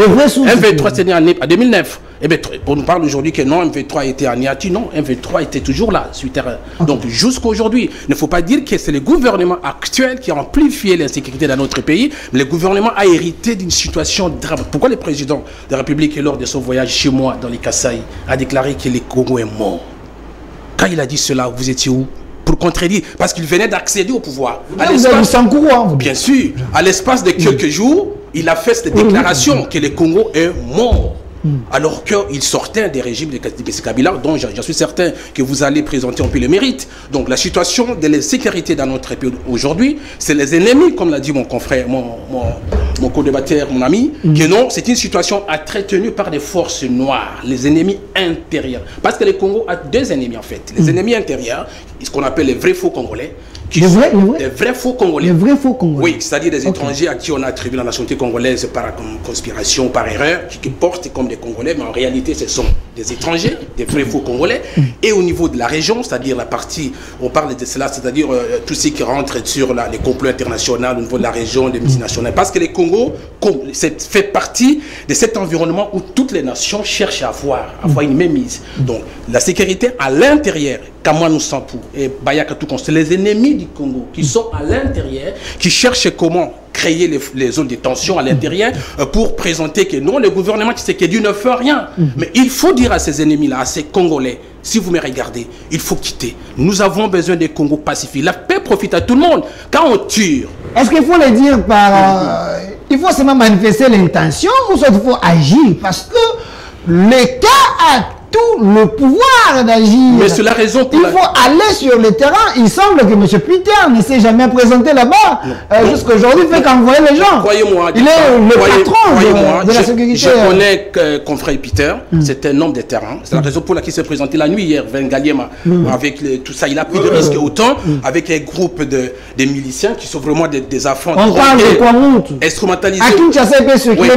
en 2009. Eh bien, on nous parle aujourd'hui que non, M23 était en Niati. Non, M23 était toujours là, sur le terrain. Donc, jusqu'à aujourd'hui, il ne faut pas dire que c'est le gouvernement actuel qui a amplifié l'insécurité dans notre pays. Mais le gouvernement a hérité d'une situation dramatique. Pourquoi le président de la République, lors de son voyage chez moi, dans les Kasaï, a déclaré que le Congo est mort? Quand il a dit cela, vous étiez où? Pour contredire, parce qu'il venait d'accéder au pouvoir. Bien sûr, à l'espace de quelques jours, il a fait cette déclaration que le Congo est mort. Alors qu'il sortait des régimes de Kabila, dont je suis certain que vous allez présenter un peu le mérite. Donc la situation de la sécurité dans notre pays aujourd'hui, c'est les ennemis, comme l'a dit mon confrère, mon co-débatteur, mon ami, que non, c'est une situation entretenue par des forces noires, les ennemis intérieurs. Parce que le Congo a deux ennemis en fait. Les ennemis intérieurs, ce qu'on appelle les vrais faux Congolais, des vrais faux Congolais. Les vrais faux Congolais. Oui, c'est-à-dire des étrangers à qui on a attribué la nationalité congolaise par conspiration, par erreur, qui portent comme des Congolais, mais en réalité ce sont des étrangers, des vrais faux Congolais. Et au niveau de la région, c'est-à-dire la partie, on parle de cela, c'est-à-dire tout ce qui rentre sur les complots internationaux au niveau de la région, des multinationales. Parce que le Congo fait partie de cet environnement où toutes les nations cherchent à avoir une mainmise. Donc la sécurité à l'intérieur, Kamouanou Sampou et Bayaka Toukon, c'est les ennemis du Congo qui sont à l'intérieur, qui cherchent comment créer les zones de tension à l'intérieur pour présenter que non, le gouvernement Tshisekedi ne fait rien. Mais il faut dire à ces ennemis-là, à ces Congolais, si vous me regardez, il faut quitter. Nous avons besoin des Congo pacifiques. La paix profite à tout le monde. Quand on tue... Est-ce qu'il faut le dire par... il faut seulement manifester l'intention ou soit il faut agir? Parce que l'État a tout le pouvoir d'agir. Mais c'est la raison pour il faut aller sur le terrain. Il semble que M. Peter ne s'est jamais présenté là-bas. Jusqu'à aujourd'hui, il fait qu'envoyer les gens. Croyez-moi, il est le patron de la sécurité. Je connais confrère Peter, c'est un homme de terrain. C'est la raison pour laquelle il s'est présenté la nuit hier, vers Ngaliema, avec tout ça. Il a pris de risques autant avec un groupe de miliciens qui sont vraiment des enfants. On parle de quoi instrumentalisés. À Kinshasa,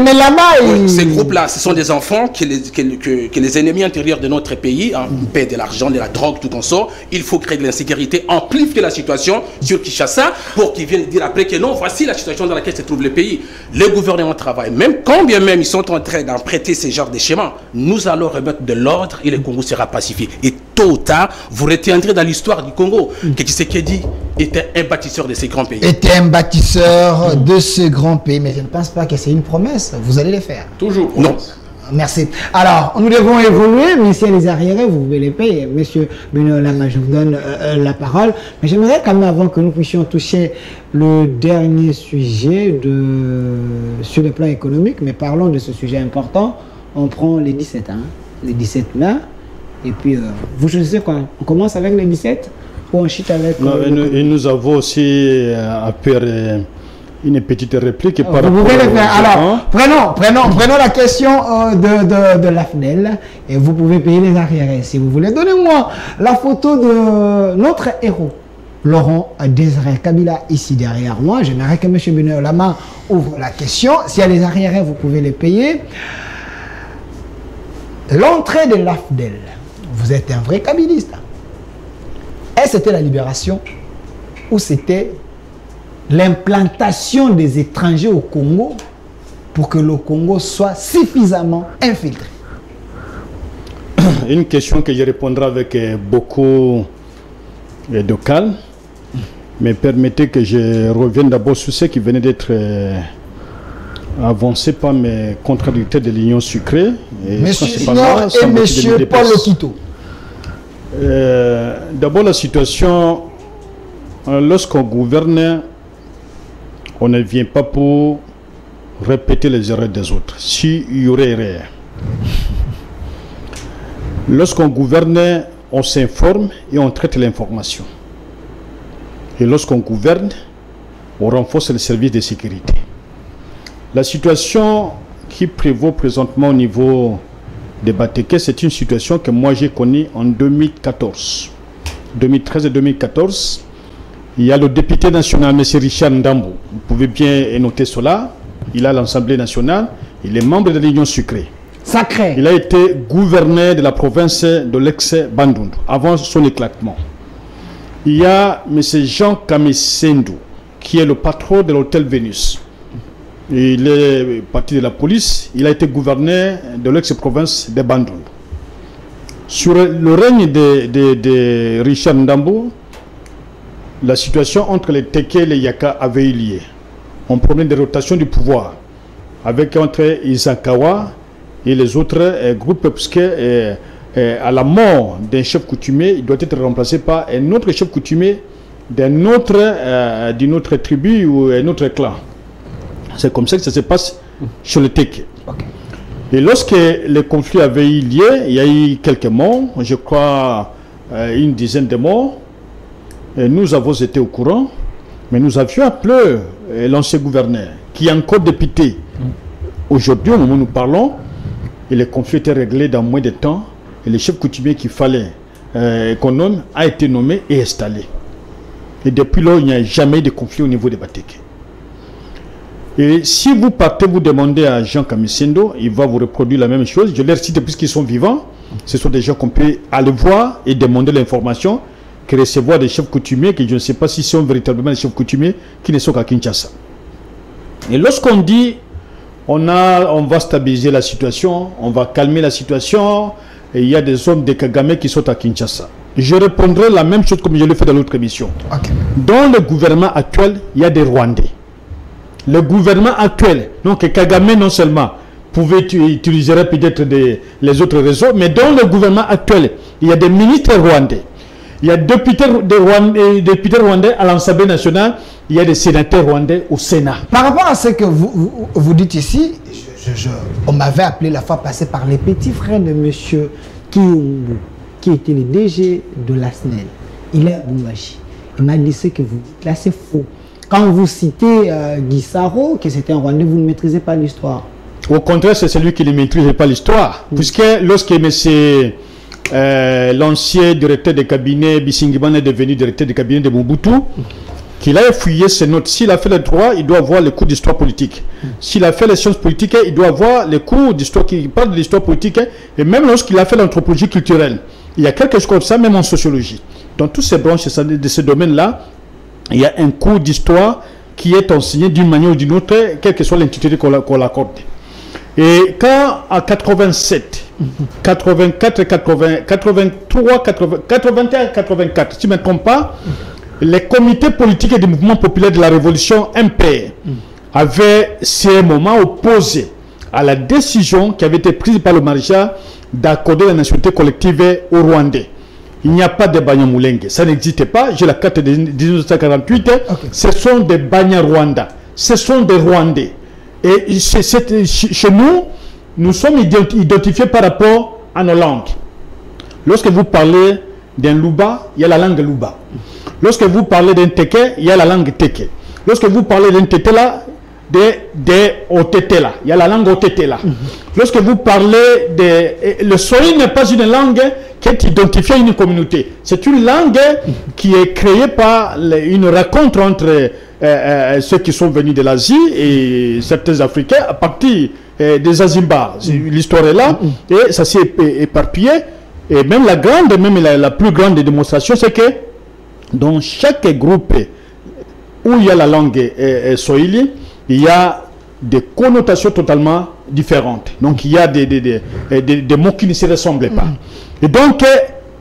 mais là-bas. Ces groupes-là, ce sont des enfants que les ennemis intérieurs l'intérieur de notre pays, on paie de l'argent, de la drogue, tout qu'on sort. Il faut créer de l'insécurité, amplifier la situation sur Kinshasa pour qu'ils viennent dire après que non, voici la situation dans laquelle se trouve le pays. Le gouvernement travaille, même quand bien même ils sont en train d'emprunter ce genre de schémas, nous allons remettre de l'ordre et le Congo sera pacifié. Et tôt ou tard, vous retiendrez dans l'histoire du Congo que Tshisekedi était un bâtisseur de ces grands pays. Était un bâtisseur de ce grand pays, mais je ne pense pas que c'est une promesse. Vous allez le faire. Toujours. Non. Merci. Alors, nous devons évoluer, mais si les arriérés, vous pouvez les payer. Monsieur Benoît Lama, je vous donne la parole. Mais j'aimerais quand même, avant que nous puissions toucher le dernier sujet sur le plan économique, mais parlons de ce sujet important. On prend les 17, les 17 mai, et puis vous choisissez quoi? On commence avec les 17 ou on chute avec... et nous avons aussi à faire une petite réplique par rapport... Vous pouvez le faire. Alors, prenons la question de l'AFNEL et vous pouvez payer les arriérés si vous voulez. Donnez-moi la photo de notre héros, Laurent Désiré Kabila, ici derrière moi. J'aimerais que M. Benoît Lama ouvre la question. S'il y a les arriérés, vous pouvez les payer. L'entrée de l'AFNEL, vous êtes un vrai kabiliste. Est-ce que c'était la libération ou c'était l'implantation des étrangers au Congo pour que le Congo soit suffisamment infiltré? Une question que je répondrai avec beaucoup de calme, mais permettez que je revienne d'abord sur ce qui venait d'être avancé par mes contradicteurs de l'Union sucrée. Monsieur Signor et Monsieur Paul Okito. D'abord la situation, lorsqu'on gouverne, on ne vient pas pour répéter les erreurs des autres. S'il y aurait erreur. Lorsqu'on gouverne, on s'informe et on traite l'information. Et lorsqu'on gouverne, on renforce les services de sécurité. La situation qui prévaut présentement au niveau des Batéké, c'est une situation que moi j'ai connue en 2014. 2013 et 2014. Il y a le député national, M. Richard Ndambo. Vous pouvez bien noter cela. Il a l'Assemblée nationale. Il est membre de l'Union sucrée. Sacré. Il a été gouverneur de la province de l'ex-Bandundu avant son éclatement. Il y a M. Jean Kamisendou, qui est le patron de l'hôtel Vénus. Il est parti de la police. Il a été gouverneur de l'ex-province de Bandundu. Sur le règne de Richard Ndambo, la situation entre les Téké et les Yaka avait eu lieu. On problème de rotation du pouvoir avec entre Isakawa et les autres groupes, parce que à la mort d'un chef coutumier, il doit être remplacé par un autre chef coutumier d'une autre tribu ou un autre clan. C'est comme ça que ça se passe sur le Téké. Okay. Et lorsque le conflit avait eu lieu, il y a eu quelques morts, je crois une dizaine de morts. Et nous avons été au courant, mais nous avions appelé l'ancien gouverneur, qui est encore député. Aujourd'hui, au moment où nous parlons, et le conflit était réglé dans moins de temps, et le chef coutumier qu'il fallait qu'on nomme a été nommé et installé. Et depuis lors, il n'y a jamais eu de conflit au niveau des Batéké. Et si vous partez, vous demandez à Jean Kamisendo, il va vous reproduire la même chose. Je leur cite puisqu'ils sont vivants. Ce sont des gens qu'on peut aller voir et demander l'information, que recevoir des chefs coutumiers, que je ne sais pas si ce sont véritablement des chefs coutumiers qui ne sont qu'à Kinshasa. Et lorsqu'on dit on va stabiliser la situation, on va calmer la situation, et il y a des hommes de Kagame qui sont à Kinshasa, je répondrai la même chose comme je l'ai fait dans l'autre émission. Okay. Dans le gouvernement actuel, il y a des Rwandais. Le gouvernement actuel, donc Kagame non seulement pouvait utiliser peut-être les autres réseaux, mais dans le gouvernement actuel, il y a des ministres rwandais, il y a des députés rwandais à l'Assemblée nationale, il y a des sénateurs rwandais au Sénat. Par rapport à ce que vous dites ici, on m'avait appelé la fois passée par les petits frères de M. Kiyumbu, qui était le DG de la SNEL. Il est Boumachi. Il m'a dit ce que vous dites là, c'est faux. Quand vous citez Guy Saro, que c'était un Rwandais, vous ne maîtrisez pas l'histoire. Au contraire, c'est celui qui ne maîtrise pas l'histoire. Puisque lorsque l'ancien directeur de cabinet Bisingimane est devenu directeur de cabinet de Mobutu, qu'il a fouillé ses notes. S'il a fait le droit, il doit avoir les cours d'histoire politique. S'il a fait les sciences politiques, il doit avoir les cours d'histoire qui parlent de l'histoire politique. Et même lorsqu'il a fait l'anthropologie culturelle, il y a quelque chose comme ça, même en sociologie. Dans toutes ces branches de ce domaine-là, il y a un cours d'histoire qui est enseigné d'une manière ou d'une autre, quel que soit l'intitulé qu'on l'accorde. Et quand en 87, 84, 83, 81, 84, si je ne me trompe pas, les comités politiques et des mouvements populaires de la révolution MPR avaient, c'est un moment, opposé à la décision qui avait été prise par le maréchal d'accorder la nationalité collective aux Rwandais. Il n'y a pas de Banyamulenge, ça n'existe pas. J'ai la carte de 1948. Ce sont des Banyarwanda, ce sont des Rwandais. Et chez nous, nous sommes identifiés par rapport à nos langues. Lorsque vous parlez d'un Luba, il y a la langue Luba. Lorsque vous parlez d'un Teke, il y a la langue Teke. Lorsque vous parlez d'un Tetela, il y a la langue Otetela. Lorsque vous parlez de... Le Swahili n'est pas une langue qui est identifiée à une communauté. C'est une langue qui est créée par une rencontre entre ceux qui sont venus de l'Asie et certains Africains à partir des Azimba. L'histoire est là et ça s'est éparpillé. Et même la plus grande démonstration, c'est que dans chaque groupe où il y a la langue Swahili, il y a des connotations totalement différentes. Donc il y a des mots qui ne se ressemblent pas. Et donc,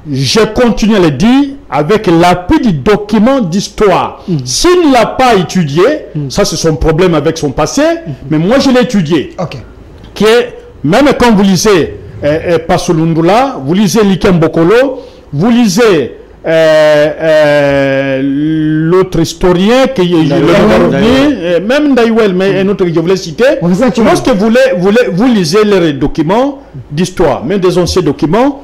je continue à le dire avec l'appui du document d'histoire. S'il ne l'a pas étudié, ça c'est son problème avec son passé, mais moi je l'ai étudié. Même quand vous lisez Pasolundula, vous lisez Likem Bokolo, vous lisez l'autre historien qui même Daïwel, mais un autre que je voulais citer. Lorsque vous lisez les documents d'histoire, même des anciens documents,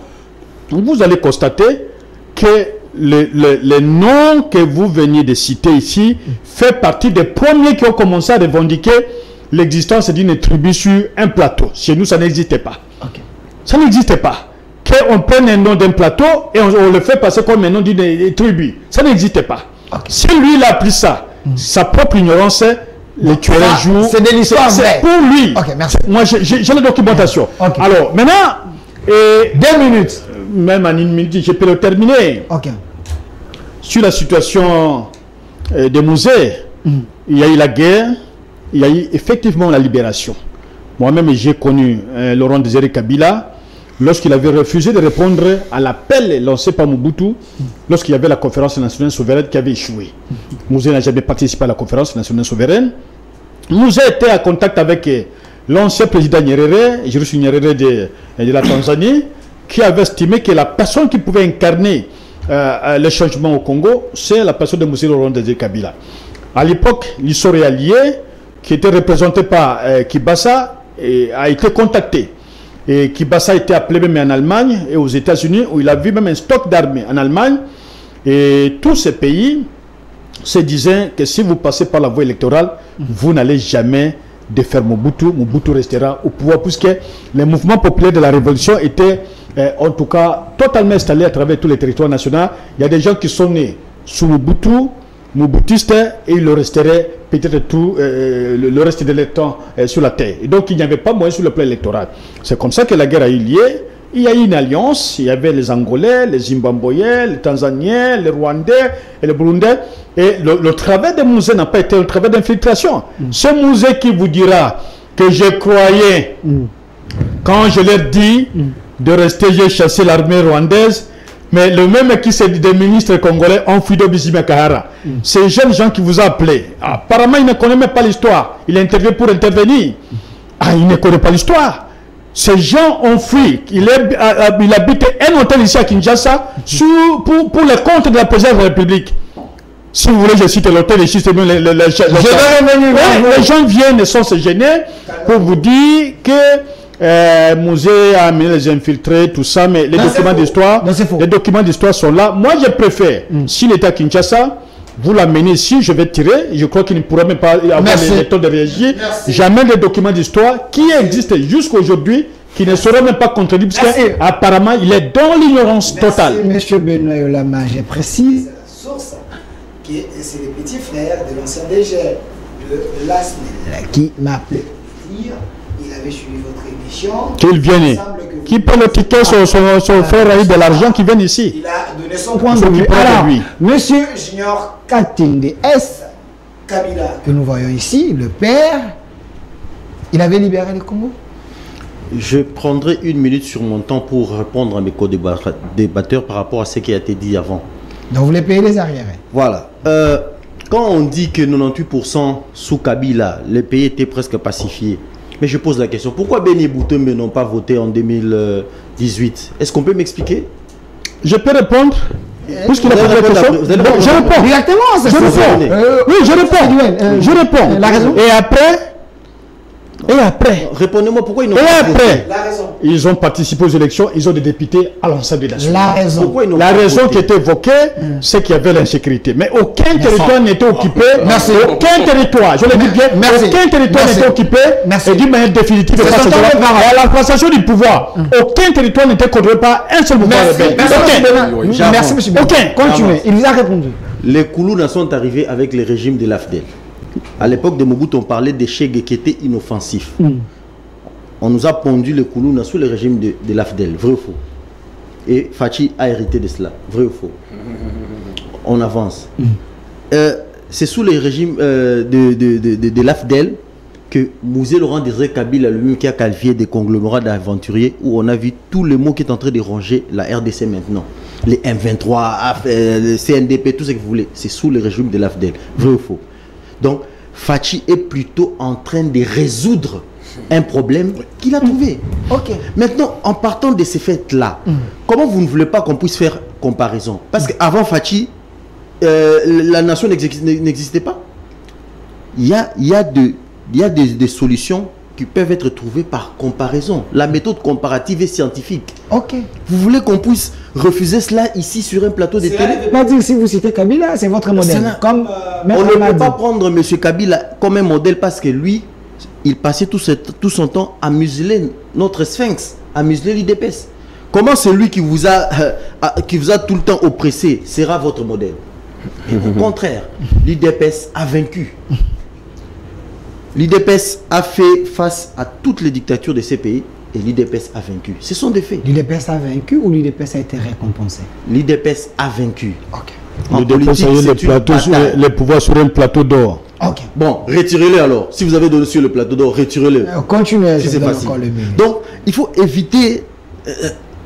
vous allez constater que les noms que vous veniez de citer ici fait partie des premiers qui ont commencé à revendiquer l'existence d'une tribu sur un plateau. Chez nous, ça n'existait pas. Ça n'existait pas. Qu'on prenne un nom d'un plateau et on le fait passer comme un nom d'une tribu. Ça n'existait pas. Si lui, il a appris ça, sa propre ignorance, le tuer un jour, c'est de l'histoire vraie. Pour lui. Merci. Moi, j'ai la documentation. Alors, maintenant, 2 minutes. Même en 1 minute, je peux le terminer. Sur la situation des musées, il y a eu la guerre, il y a eu effectivement la libération. Moi-même, j'ai connu Laurent Désiré Kabila lorsqu'il avait refusé de répondre à l'appel lancé par Mobutu lorsqu'il y avait la conférence nationale souveraine qui avait échoué. Mouzé n'a jamais participé à la conférence nationale souveraine. Mouzé était en contact avec l'ancien président Nyerere, Julius Nyerere de la Tanzanie, qui avait estimé que la personne qui pouvait incarner le changement au Congo, c'est la personne de Mouzé Laurent Désiré Kabila. À l'époque, l'histoire allié, qui était représenté par Kibasa, a été contacté. Et Kibasa a été appelé même en Allemagne et aux États-Unis, où il a vu même un stock d'armées en Allemagne. Et tous ces pays se disaient que si vous passez par la voie électorale, vous n'allez jamais défaire Mobutu. Mobutu restera au pouvoir, puisque les mouvements populaires de la révolution étaient en tout cas totalement installés à travers tous les territoires nationaux. Il y a des gens qui sont nés sous Mobutu, Mobutistes, et ils le resteraient peut-être tout le reste de leur temps sur la terre. Et donc il n'y avait pas moyen sur le plan électoral. C'est comme ça que la guerre a eu lieu. Il y a eu une alliance, il y avait les Angolais, les Zimbabwéens, les Tanzaniens, les Rwandais et les Burundais. Et le travail de Mouzé n'a pas été un travail d'infiltration. Ce Mouzé qui vous dira que je croyais, quand je leur dis de rester, j'ai chassé l'armée rwandaise, mais le même qui s'est dit des ministres congolais ont fui de Bizima Kahara. Ces jeunes gens qui vous ont appelé, apparemment il ne connaît même pas l'histoire. Il est intervenu pour intervenir. Il ne connaît pas l'histoire. Ces gens ont fui. Il habite un hôtel ici à Kinshasa pour le compte de la présidence de la République. Si vous voulez, je cite l'hôtel ici, c'est bien les gens viennent et sont se gêner pour vous dire que Mouzé a amené les infiltrés, tout ça, mais les documents d'histoire sont là. Moi, je préfère, s'il est à Kinshasa, vous l'amenez ici, je vais tirer. Je crois qu'il ne pourra même pas avoir les temps de réagir. J'amène les documents d'histoire qui existent jusqu'à aujourd'hui, qui ne seront même pas contredits, parce qu'apparemment, il est dans l'ignorance totale. Monsieur Benoît Olama, je précise la source c'est le petit frère de l'ancien DG de l'ASNEL qui m'a appelé. Il avait suivi votre émission. Qu'il vienne. Qui paie le ticket, son frère a eu de l'argent, qui vient ici. Il a donné son point de vue. Alors, Monsieur Junior Katinde S. Kabila, que nous voyons ici, le père, il avait libéré le Congo. Je prendrai 1 minute sur mon temps pour répondre à mes co-débatteurs par rapport à ce qui a été dit avant. Donc vous les payez les arriérés. Voilà. Quand on dit que 98% sous Kabila, les pays étaient presque pacifiés, mais je pose la question, pourquoi Béni Boutembe n'ont pas voté en 2018? Est-ce qu'on peut m'expliquer? Je peux répondre. Puisqu'il a posé la question, je réponds. Directement, c'est ça. Oui, je réponds. Je réponds. La raison. Et après, répondez-moi pourquoi ils n'ont pas voté. La raison. Ils ont participé aux élections, ils ont des députés à l'Assemblée nationale. La raison. Pourquoi ils n'ont La pas raison voté? qui était évoquée, c'est qu'il y avait l'insécurité. Mais aucun territoire n'était occupé. Merci. Aucun territoire, je le dis bien, aucun territoire n'était occupé. Et d'une manière définitive, à la passation du pouvoir, aucun territoire n'était contrôlé par un seul mouvement rebelle. Merci, monsieur. Aucun. Continuez. Il vous a répondu. Les Koulouna sont arrivés avec le régime de l'AFDEL. À l'époque de Mobutu, on parlait des Chege qui étaient inoffensifs. On nous a pondu les Koulouna sous le régime de l'AFDEL. Vrai ou faux? Et Fachi a hérité de cela. Vrai ou faux? On avance. C'est sous le régime de l'AFDEL que Mouzé Laurent Désiré Kabila, lui qui a qualifié des conglomérats d'aventuriers, où on a vu tout le mot qui est en train de ronger la RDC maintenant. Les M23, le CNDP, tout ce que vous voulez. C'est sous le régime de l'AFDEL. Vrai ou faux? Donc, Fachi est plutôt en train de résoudre un problème qu'il a trouvé. Ok. Maintenant, en partant de ces faits-là, comment vous ne voulez pas qu'on puisse faire comparaison? Parce qu'avant Fachi, la nation n'existait pas. Il y a des solutions qui peuvent être trouvées par comparaison. La méthode comparative est scientifique. Ok. Vous voulez qu'on puisse refuser cela ici sur un plateau de télé? Je ne pas dire si vous citez Kabila, c'est votre modèle. Comme, on ne peut pas prendre M. Kabila comme un modèle parce que lui, il passait tout son temps à museler notre sphinx, à museler l'IDPS. Comment celui qui vous a tout le temps oppressé sera votre modèle? Et au contraire, l'IDPS a vaincu. L'IDPS a fait face à toutes les dictatures de ces pays et l'IDPS a vaincu. Ce sont des faits. L'IDPS a vaincu ou l'IDPS a été récompensé? L'IDPS a vaincu. Ok. En politique, c'est les pouvoirs sur un plateau d'or. Ok. Bon, retirez-le alors. Si vous avez donné sur le plateau d'or, retirez-le. Continuez. Si c'est facile. Donc, il faut éviter...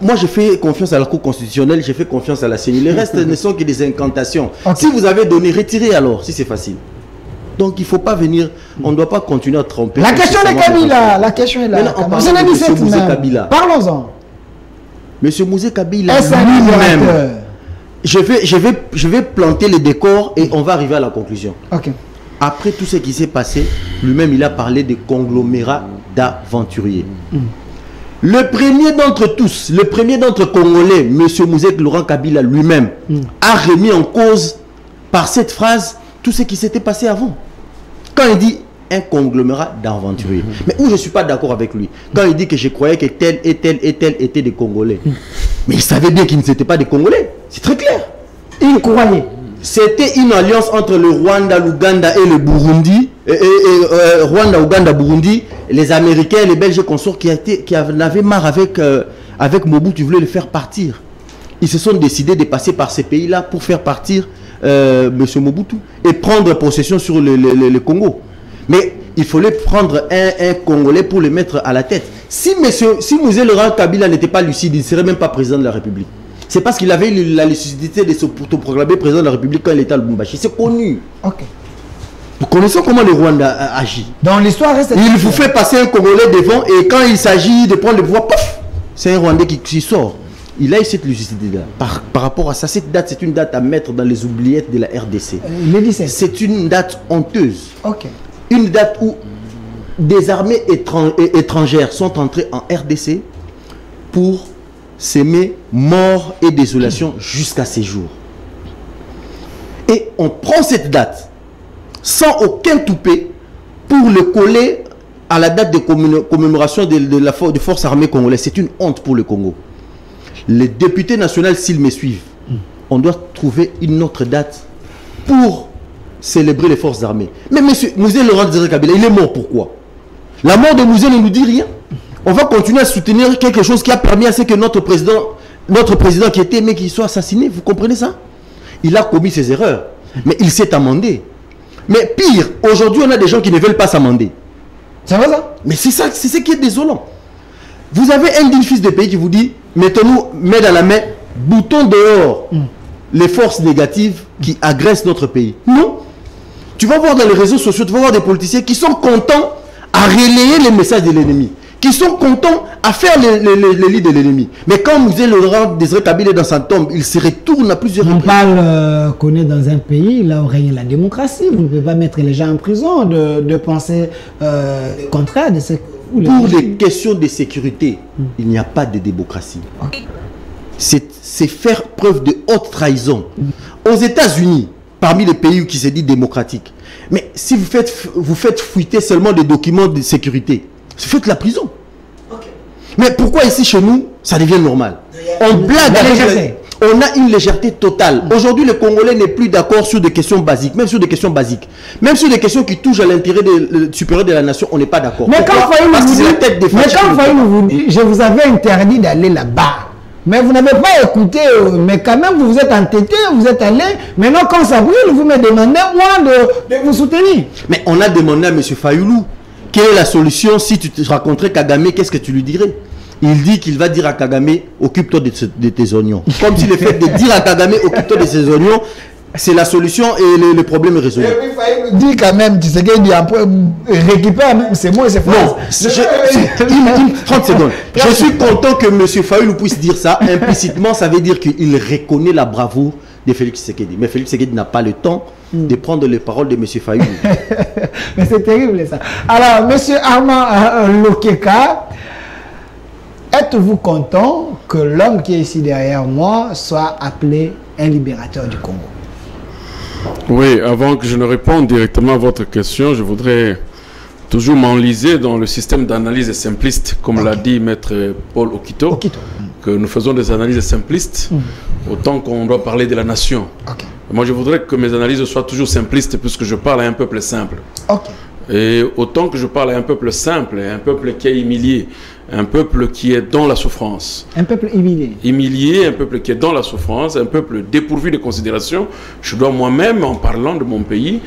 moi, je fais confiance à la Cour constitutionnelle, je fais confiance à la CENI. Les restes ne sont que des incantations. Okay. Si vous avez donné, retirez alors, si c'est facile. Donc, il ne faut pas venir... On ne doit pas continuer à tromper. La question est Kabila. La question est là. Maintenant, c'est le 17 Mouzé Kabila. Parlons-en. Monsieur Mouzé Kabila lui-même... Je vais planter les décors et on va arriver à la conclusion. Ok. Après tout ce qui s'est passé, lui-même, il a parlé de conglomérats d'aventuriers. Le premier d'entre tous, le premier d'entre Congolais, M. Mouzé Laurent Kabila lui-même, a remis en cause par cette phrase tout ce qui s'était passé avant. Quand il dit un conglomérat d'aventuriers. Mais où je ne suis pas d'accord avec lui. Quand il dit que je croyais que tel et tel et tel étaient des Congolais. Mais il savait bien qu'ils ne étaient pas des Congolais. C'est très clair. Il croyait. C'était une alliance entre le Rwanda, l'Ouganda et le Burundi. Rwanda, Ouganda, Burundi. Les Américains, les Belges consorts qui en avaient marre avec Mobutu, voulaient le faire partir. Ils se sont décidés de passer par ces pays-là pour faire partir M. Mobutu et prendre possession sur le Congo. Mais il fallait prendre un Congolais pour le mettre à la tête. Si Mouzé Laurent Kabila n'était pas lucide, il ne serait même pas président de la République. C'est parce qu'il avait la lucidité de se proclamer président de la République quand il était à Lubumbashi. C'est connu. Ok. Nous connaissons comment le Rwanda agit. Dans l'histoire, il vous fait passer un Congolais devant et quand il s'agit de prendre le pouvoir, c'est un Rwandais qui sort. Il a eu cette lucidité-là. Par rapport à ça, cette date, c'est une date à mettre dans les oubliettes de la RDC. C'est une date honteuse. Ok. Une date où des armées étrangères sont entrées en RDC pour s'aimer mort et désolation jusqu'à ces jours. Et on prend cette date sans aucun toupet pour le coller à la date de commémoration de forces armées congolaises. C'est une honte pour le Congo. Les députés nationaux, s'ils me suivent, on doit trouver une autre date pour célébrer les forces armées. Mais M. Mouzé Laurent Désiré Kabila, il est mort pourquoi? La mort de Mouzé ne nous dit rien. On va continuer à soutenir quelque chose qui a permis à ce que notre président qui était aimé, qu'il soit assassiné. Vous comprenez ça? Il a commis ses erreurs. Mais il s'est amendé. Mais pire, aujourd'hui, on a des gens qui ne veulent pas s'amender. Ça va ça? Mais c'est ça, c'est ce qui est désolant. Vous avez un digne fils de pays qui vous dit, mettons-nous main dans la main, boutons dehors les forces négatives qui agressent notre pays. Non. Tu vas voir dans les réseaux sociaux, tu vas voir des politiciens qui sont contents à relayer les messages de l'ennemi, qui sont contents à faire les lits de l'ennemi. Mais quand Mouzé Laurent Désiré Kabila est dans sa tombe, il se retourne à plusieurs reprises. On parle qu'on est dans un pays là où règne la démocratie. Vous ne pouvez pas mettre les gens en prison de penser le contraire de ce... Pour les questions de sécurité, il n'y a pas de démocratie. Okay. C'est faire preuve de haute trahison. Aux États-Unis, parmi les pays qui se disent démocratiques, mais si vous faites fuiter seulement des documents de sécurité, vous faites la prison. Okay. Mais pourquoi ici chez nous, ça devient normal? On blague avec... On a une légèreté totale. Aujourd'hui, le Congolais n'est plus d'accord sur des questions basiques, même sur des questions basiques. Même sur des questions qui touchent à l'intérêt supérieur de la nation, on n'est pas d'accord. Mais quand Fayoulou vous dit, je vous avais interdit d'aller là-bas, mais vous n'avez pas écouté, mais quand même vous vous êtes entêté, vous êtes allé. Maintenant, quand ça brûle, vous me demandez, moi, de vous soutenir. Mais on a demandé à M. Fayoulou, quelle est la solution si tu te rencontrais Kagame, qu'est-ce que tu lui dirais? Il dit qu'il va dire à Kagame, occupe-toi de tes oignons. Comme si le fait de dire à Kagame, occupe-toi de ses oignons, c'est la solution et le problème est résolu. Et puis il dit quand même, tu sais qu'il dit après, récupère même, c'est moi et c'est non, 30 secondes. Je suis content que M. Fayoulou puisse dire ça. Implicitement, ça veut dire qu'il reconnaît la bravoure de Félix Tshisekedi. Mais Félix Tshisekedi n'a pas le temps de prendre les paroles de M. Fayoulou. Mais c'est terrible ça. Alors, M. Armand Lokeka, êtes-vous content que l'homme qui est ici derrière moi soit appelé un libérateur du Congo? Oui, avant que je ne réponde directement à votre question, je voudrais toujours m'enliser dans le système d'analyse simpliste, comme l'a dit Maître Paul Okito, que nous faisons des analyses simplistes, autant qu'on doit parler de la nation. Moi, je voudrais que mes analyses soient toujours simplistes, puisque je parle à un peuple simple. Et autant que je parle à un peuple simple, un peuple qui est humilié, un peuple qui est dans la souffrance. Un peuple humilié. Humilié, un peuple qui est dans la souffrance, un peuple dépourvu de considération. Je dois moi-même, en parlant de mon pays,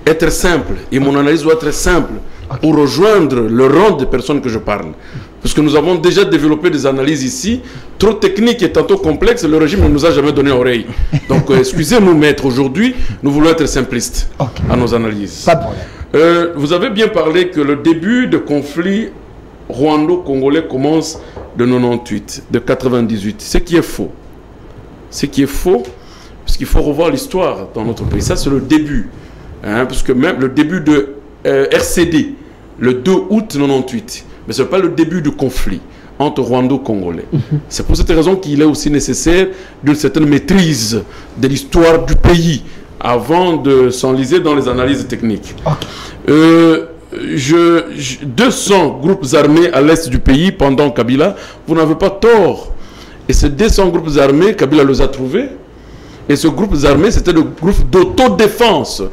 être simple. Et mon analyse doit être simple pour rejoindre le rang des personnes que je parle. Parce que nous avons déjà développé des analyses ici, trop techniques et tantôt complexes, le régime ne nous a jamais donné oreille. Donc, excusez-nous, maître, aujourd'hui, nous voulons être simplistes à nos analyses. Pas de problème. Vous avez bien parlé que le début de conflit rwando-congolais commence de 98, de 98. Ce qui est faux. Ce qui est faux, parce qu'il faut revoir l'histoire dans notre pays. Ça, c'est le début. Hein, parce que même le début de RCD, le 2 août 98, mais ce n'est pas le début du conflit entre rwando-congolais. C'est pour cette raison qu'il est aussi nécessaire d'une certaine maîtrise de l'histoire du pays avant de s'enliser dans les analyses techniques. 200 groupes armés à l'est du pays pendant Kabila, vous n'avez pas tort. Et ces 200 groupes armés, Kabila les a trouvés. Et ce groupe armé, c'était le groupe d'autodéfense.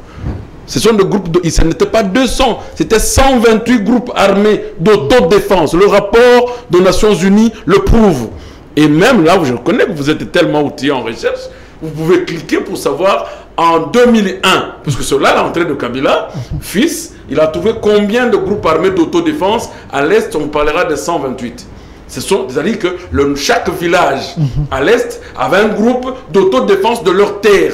Ce sont des groupes, ce n'était pas 200, c'était 128 groupes armés d'autodéfense. Le rapport des Nations Unies le prouve. Et même là où je reconnais que vous êtes tellement outillé en recherche, vous pouvez cliquer pour savoir en 2001, parce que cela, l'entrée de Kabila, fils, il a trouvé combien de groupes armés d'autodéfense à l'est, on parlera de 128. C'est-à-dire que chaque village à l'est avait un groupe d'autodéfense de leur terre.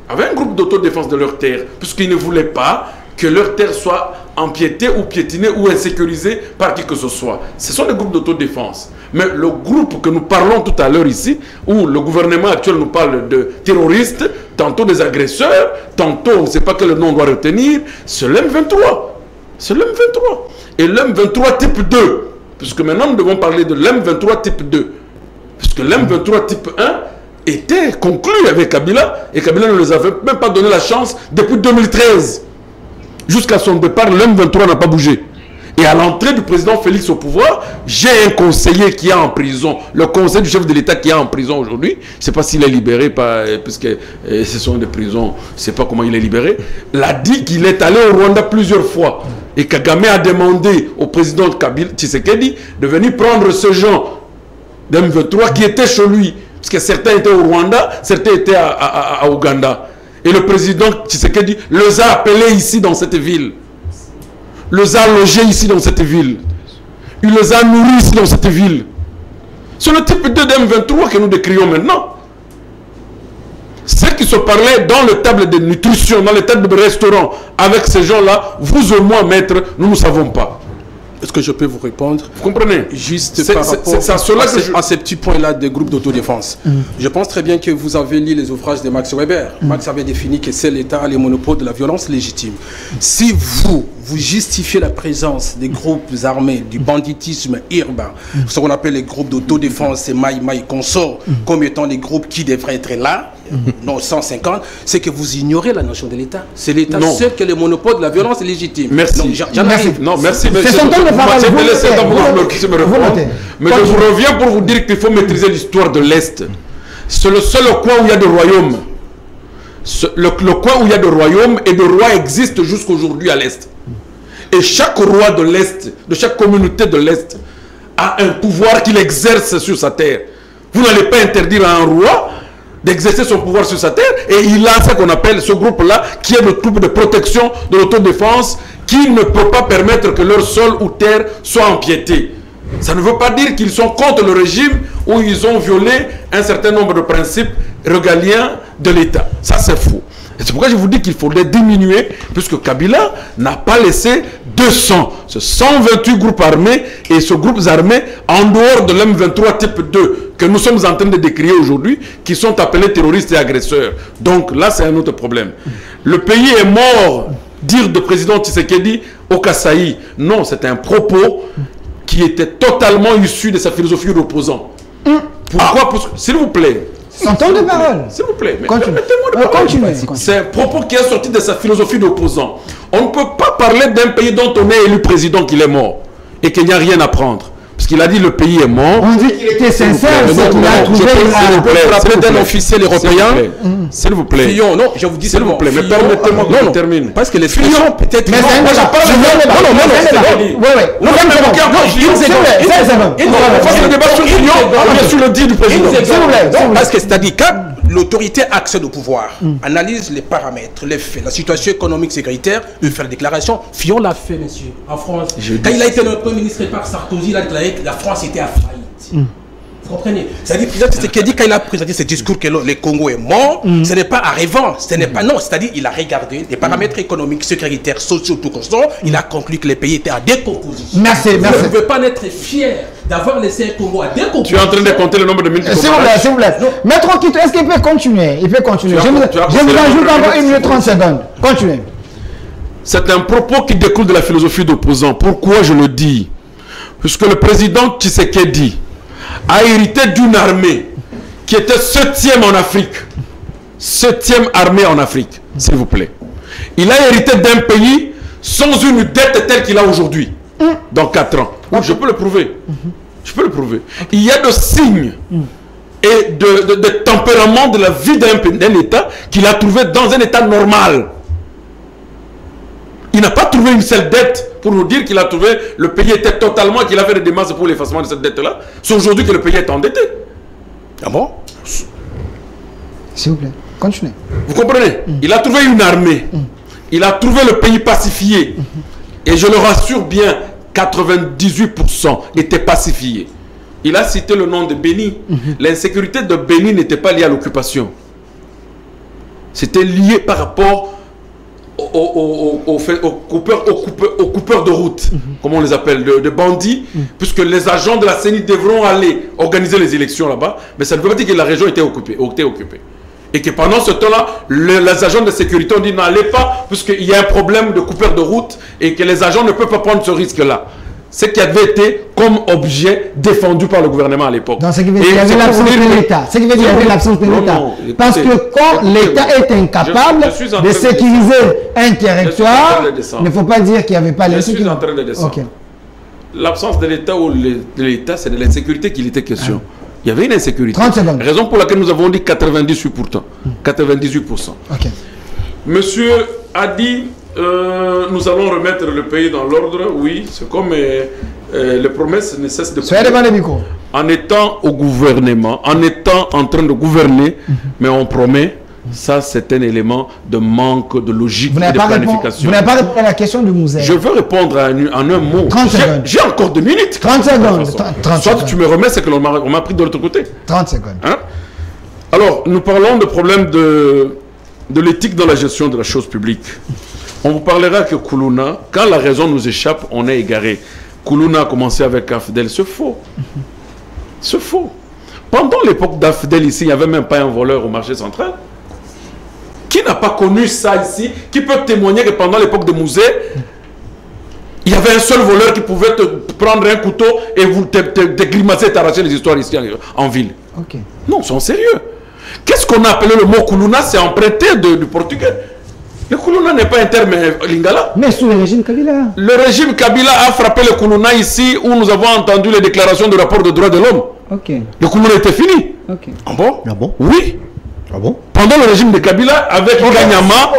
Avait un groupe d'autodéfense de leur terre, puisqu'ils ne voulaient pas que leur terre soit empiétée ou piétinée ou insécurisée par qui que ce soit. Ce sont des groupes d'autodéfense. Mais le groupe que nous parlons tout à l'heure ici, où le gouvernement actuel nous parle de terroristes, tantôt des agresseurs, tantôt on ne sait pas quel nom on doit retenir, c'est l'M23. C'est l'M23. Et l'M23 type 2, puisque maintenant nous devons parler de l'M23 type 2, puisque l'M23 type 1 était conclu avec Kabila, et Kabila ne les avait même pas donné la chance depuis 2013. Jusqu'à son départ, l'M23 n'a pas bougé. Et à l'entrée du président Félix au pouvoir, j'ai un conseiller qui est en prison, le conseiller du chef de l'État qui est en prison aujourd'hui. Je ne sais pas s'il est libéré, puisque ce sont des prisons, je ne sais pas comment il est libéré. L'a dit qu'il est allé au Rwanda plusieurs fois. Et Kagame a demandé au président Kabila Tshisekedi de venir prendre ce genre d'M23 qui était chez lui. Parce que certains étaient au Rwanda, certains étaient à Ouganda. Et le président Tshisekedi les a appelés ici dans cette ville. Les a logés ici dans cette ville. Il les a nourris ici dans cette ville. C'est le type de M23 que nous décrions maintenant. Ceux qui se parlaient dans le table de nutrition, dans le table de restaurant, avec ces gens-là, vous ou moi, maître, nous ne savons pas. Est-ce que je peux vous répondre? Vous comprenez? Juste par rapport à ces petits points-là des groupes d'autodéfense. Je pense très bien que vous avez lu les ouvrages de Max Weber. Max avait défini que c'est l'État les monopoles de la violence légitime. Si vous justifiez la présence des groupes armés, du banditisme urbain, ce qu'on appelle les groupes d'autodéfense, et Maï consorts, comme étant les groupes qui devraient être là, non 150, c'est que vous ignorez la notion de l'État. C'est l'État seul qui est le monopole de la violence légitime. Merci. Non, merci. Mais je vous reviens pour vous dire qu'il faut maîtriser l'histoire de l'Est. C'est le seul coin où il y a des royaumes. Le coin où il y a des royaumes et des rois existent jusqu'aujourd'hui à l'Est. Et chaque roi de l'Est, de chaque communauté de l'Est, a un pouvoir qu'il exerce sur sa terre. Vous n'allez pas interdire à un roi d'exercer son pouvoir sur sa terre, et il a ce qu'on appelle ce groupe-là, qui est le groupe de protection de l'autodéfense, qui ne peut pas permettre que leur sol ou terre soit empiété. Ça ne veut pas dire qu'ils sont contre le régime ou ils ont violé un certain nombre de principes régaliens de l'État. Ça, c'est faux. Et c'est pourquoi je vous dis qu'il faudrait diminuer, puisque Kabila n'a pas laissé 128 groupes armés, et ce groupe armés en dehors de l'M23 type 2 que nous sommes en train de décrire aujourd'hui, qui sont appelés terroristes et agresseurs. Donc là, c'est un autre problème. Le pays est mort, dire de président Tshisekedi au Kasaï. Non, c'est un propos qui était totalement issu de sa philosophie d'opposant. Pourquoi? S'il vous plaît. Son temps de parole. S'il vous plaît, permettez-moi de parler. C'est un propos qui est sorti de sa philosophie d'opposant. On ne peut pas parler d'un pays dont on est élu président qu'il est mort et qu'il n'y a rien à prendre. Parce qu'il a dit le pays est mort. On dit qu'il était sincère, c'est qu'il a trouvé je peux vous rappeler d'un officiel européen. S'il vous plaît. Fillon, non, je vous dis s'il vous plaît, mais permettez-moi que je termine. Parce que les Fillon, peut-être. Mais le débat sur Fillon, bien sûr le dit du président. Parce que c'est-à-dire quand l'autorité accède au pouvoir, analyse les paramètres, les faits, la situation économique sécuritaire, il fait la déclaration. Fillon l'a fait, monsieur, en France. Quand il a été notre premier ministre par Sarkozy, il a déclaré que la France était à faillite. Vous comprenez? C'est-à-dire que quand il a présenté ce discours que le Congo est mort, ce n'est pas arrivant, ce n'est pas non, c'est-à-dire il a regardé les paramètres économiques, sécuritaires, sociaux, tout constant, il a conclu que les pays étaient à décomposition. Merci. Vous ne pouvez pas être fier d'avoir laissé un Congo à décomposition. Tu es en train de compter le nombre de minutes. S'il vous plaît. Maître Okito, est-ce qu'il peut continuer? Il peut continuer. Je vous ajoute encore 1 minute 30 secondes. Continuez. C'est un propos qui découle de la philosophie d'opposant. Pourquoi je le dis? Puisque le président Tshisekedi a hérité d'une armée qui était 7e en Afrique. 7e armée en Afrique, s'il vous plaît. Il a hérité d'un pays sans une dette telle qu'il a aujourd'hui, dans 4 ans. Oui, je peux le prouver. Je peux le prouver. Il y a des signes et de tempérament de la vie d'un État qu'il a trouvé dans un État normal. Il n'a pas trouvé une seule dette pour nous dire qu'il a trouvé, le pays était totalement, qu'il a fait des démarches pour l'effacement de cette dette-là. C'est aujourd'hui que le pays est endetté. Ah bon? S'il vous plaît, continuez. Vous comprenez? Il a trouvé une armée. Il a trouvé le pays pacifié. Et je le rassure bien, 98% étaient pacifiés. Il a cité le nom de Béni. L'insécurité de Béni n'était pas liée à l'occupation. C'était lié par rapport aux coupeurs de route, comme on les appelle, de bandits, puisque les agents de la CENI devront aller organiser les élections là-bas, mais ça ne veut pas dire que la région était occupée. Et que pendant ce temps-là, les agents de sécurité ont dit n'allez pas, puisqu'il y a un problème de coupeurs de route et que les agents ne peuvent pas prendre ce risque-là. Ce qui avait été comme objet défendu par le gouvernement à l'époque. Donc, ce qui veut dire qu'il y avait l'absence de l'État. Ce qui veut dire qu'il y avait l'absence de l'État. Parce que quand l'État est incapable de sécuriser un territoire, il ne faut pas dire qu'il n'y avait pas de sécurité. Je suis en train de descendre. l'absence de l'État ou de l'État, c'est de l'insécurité qu'il était question. Il y avait une insécurité. 30 secondes. Raison pour laquelle nous avons dit 98%. 98%. Ok. Monsieur a dit, nous allons remettre le pays dans l'ordre. Oui, c'est comme les promesses ne cessent de... Soyez devant les micros. En étant au gouvernement, en étant en train de gouverner, mais on promet... Ça, c'est un élément de manque de logique et de planification. Vous n'avez pas répondu à la question de Mouzé. Je veux répondre en un mot. 30 secondes. J'ai encore 2 minutes. 30 secondes. 30 Soit secondes. tu me remets, c'est que l'on m'a pris de l'autre côté. 30 secondes. Hein? Alors, nous parlons de problème de l'éthique dans la gestion de la chose publique. On vous parlera que Koulouna, quand la raison nous échappe, on est égaré. Koulouna a commencé avec Afdel, c'est faux. C'est faux. Pendant l'époque d'Afdel ici, il n'y avait même pas un voleur au marché central. Qui n'a pas connu ça ici? Qui peut témoigner que pendant l'époque de Mouzé, il y avait un seul voleur qui pouvait te prendre un couteau et vous te grimacer et t'arracher les histoires ici en ville? Ok. Non, c'est sérieux. Qu'est-ce qu'on a appelé le mot Koulouna? C'est emprunté du portugais. Le Koulouna n'est pas un terme lingala. Mais sous le régime Kabila. Le régime Kabila a frappé le Koulouna ici où nous avons entendu les déclarations de rapport de droits de l'homme. Ok. Le Koulouna était fini. Ok. Ah bon? Ah bon? Oui. Ah bon? Pendant le régime de Kabila, avec Ganyama,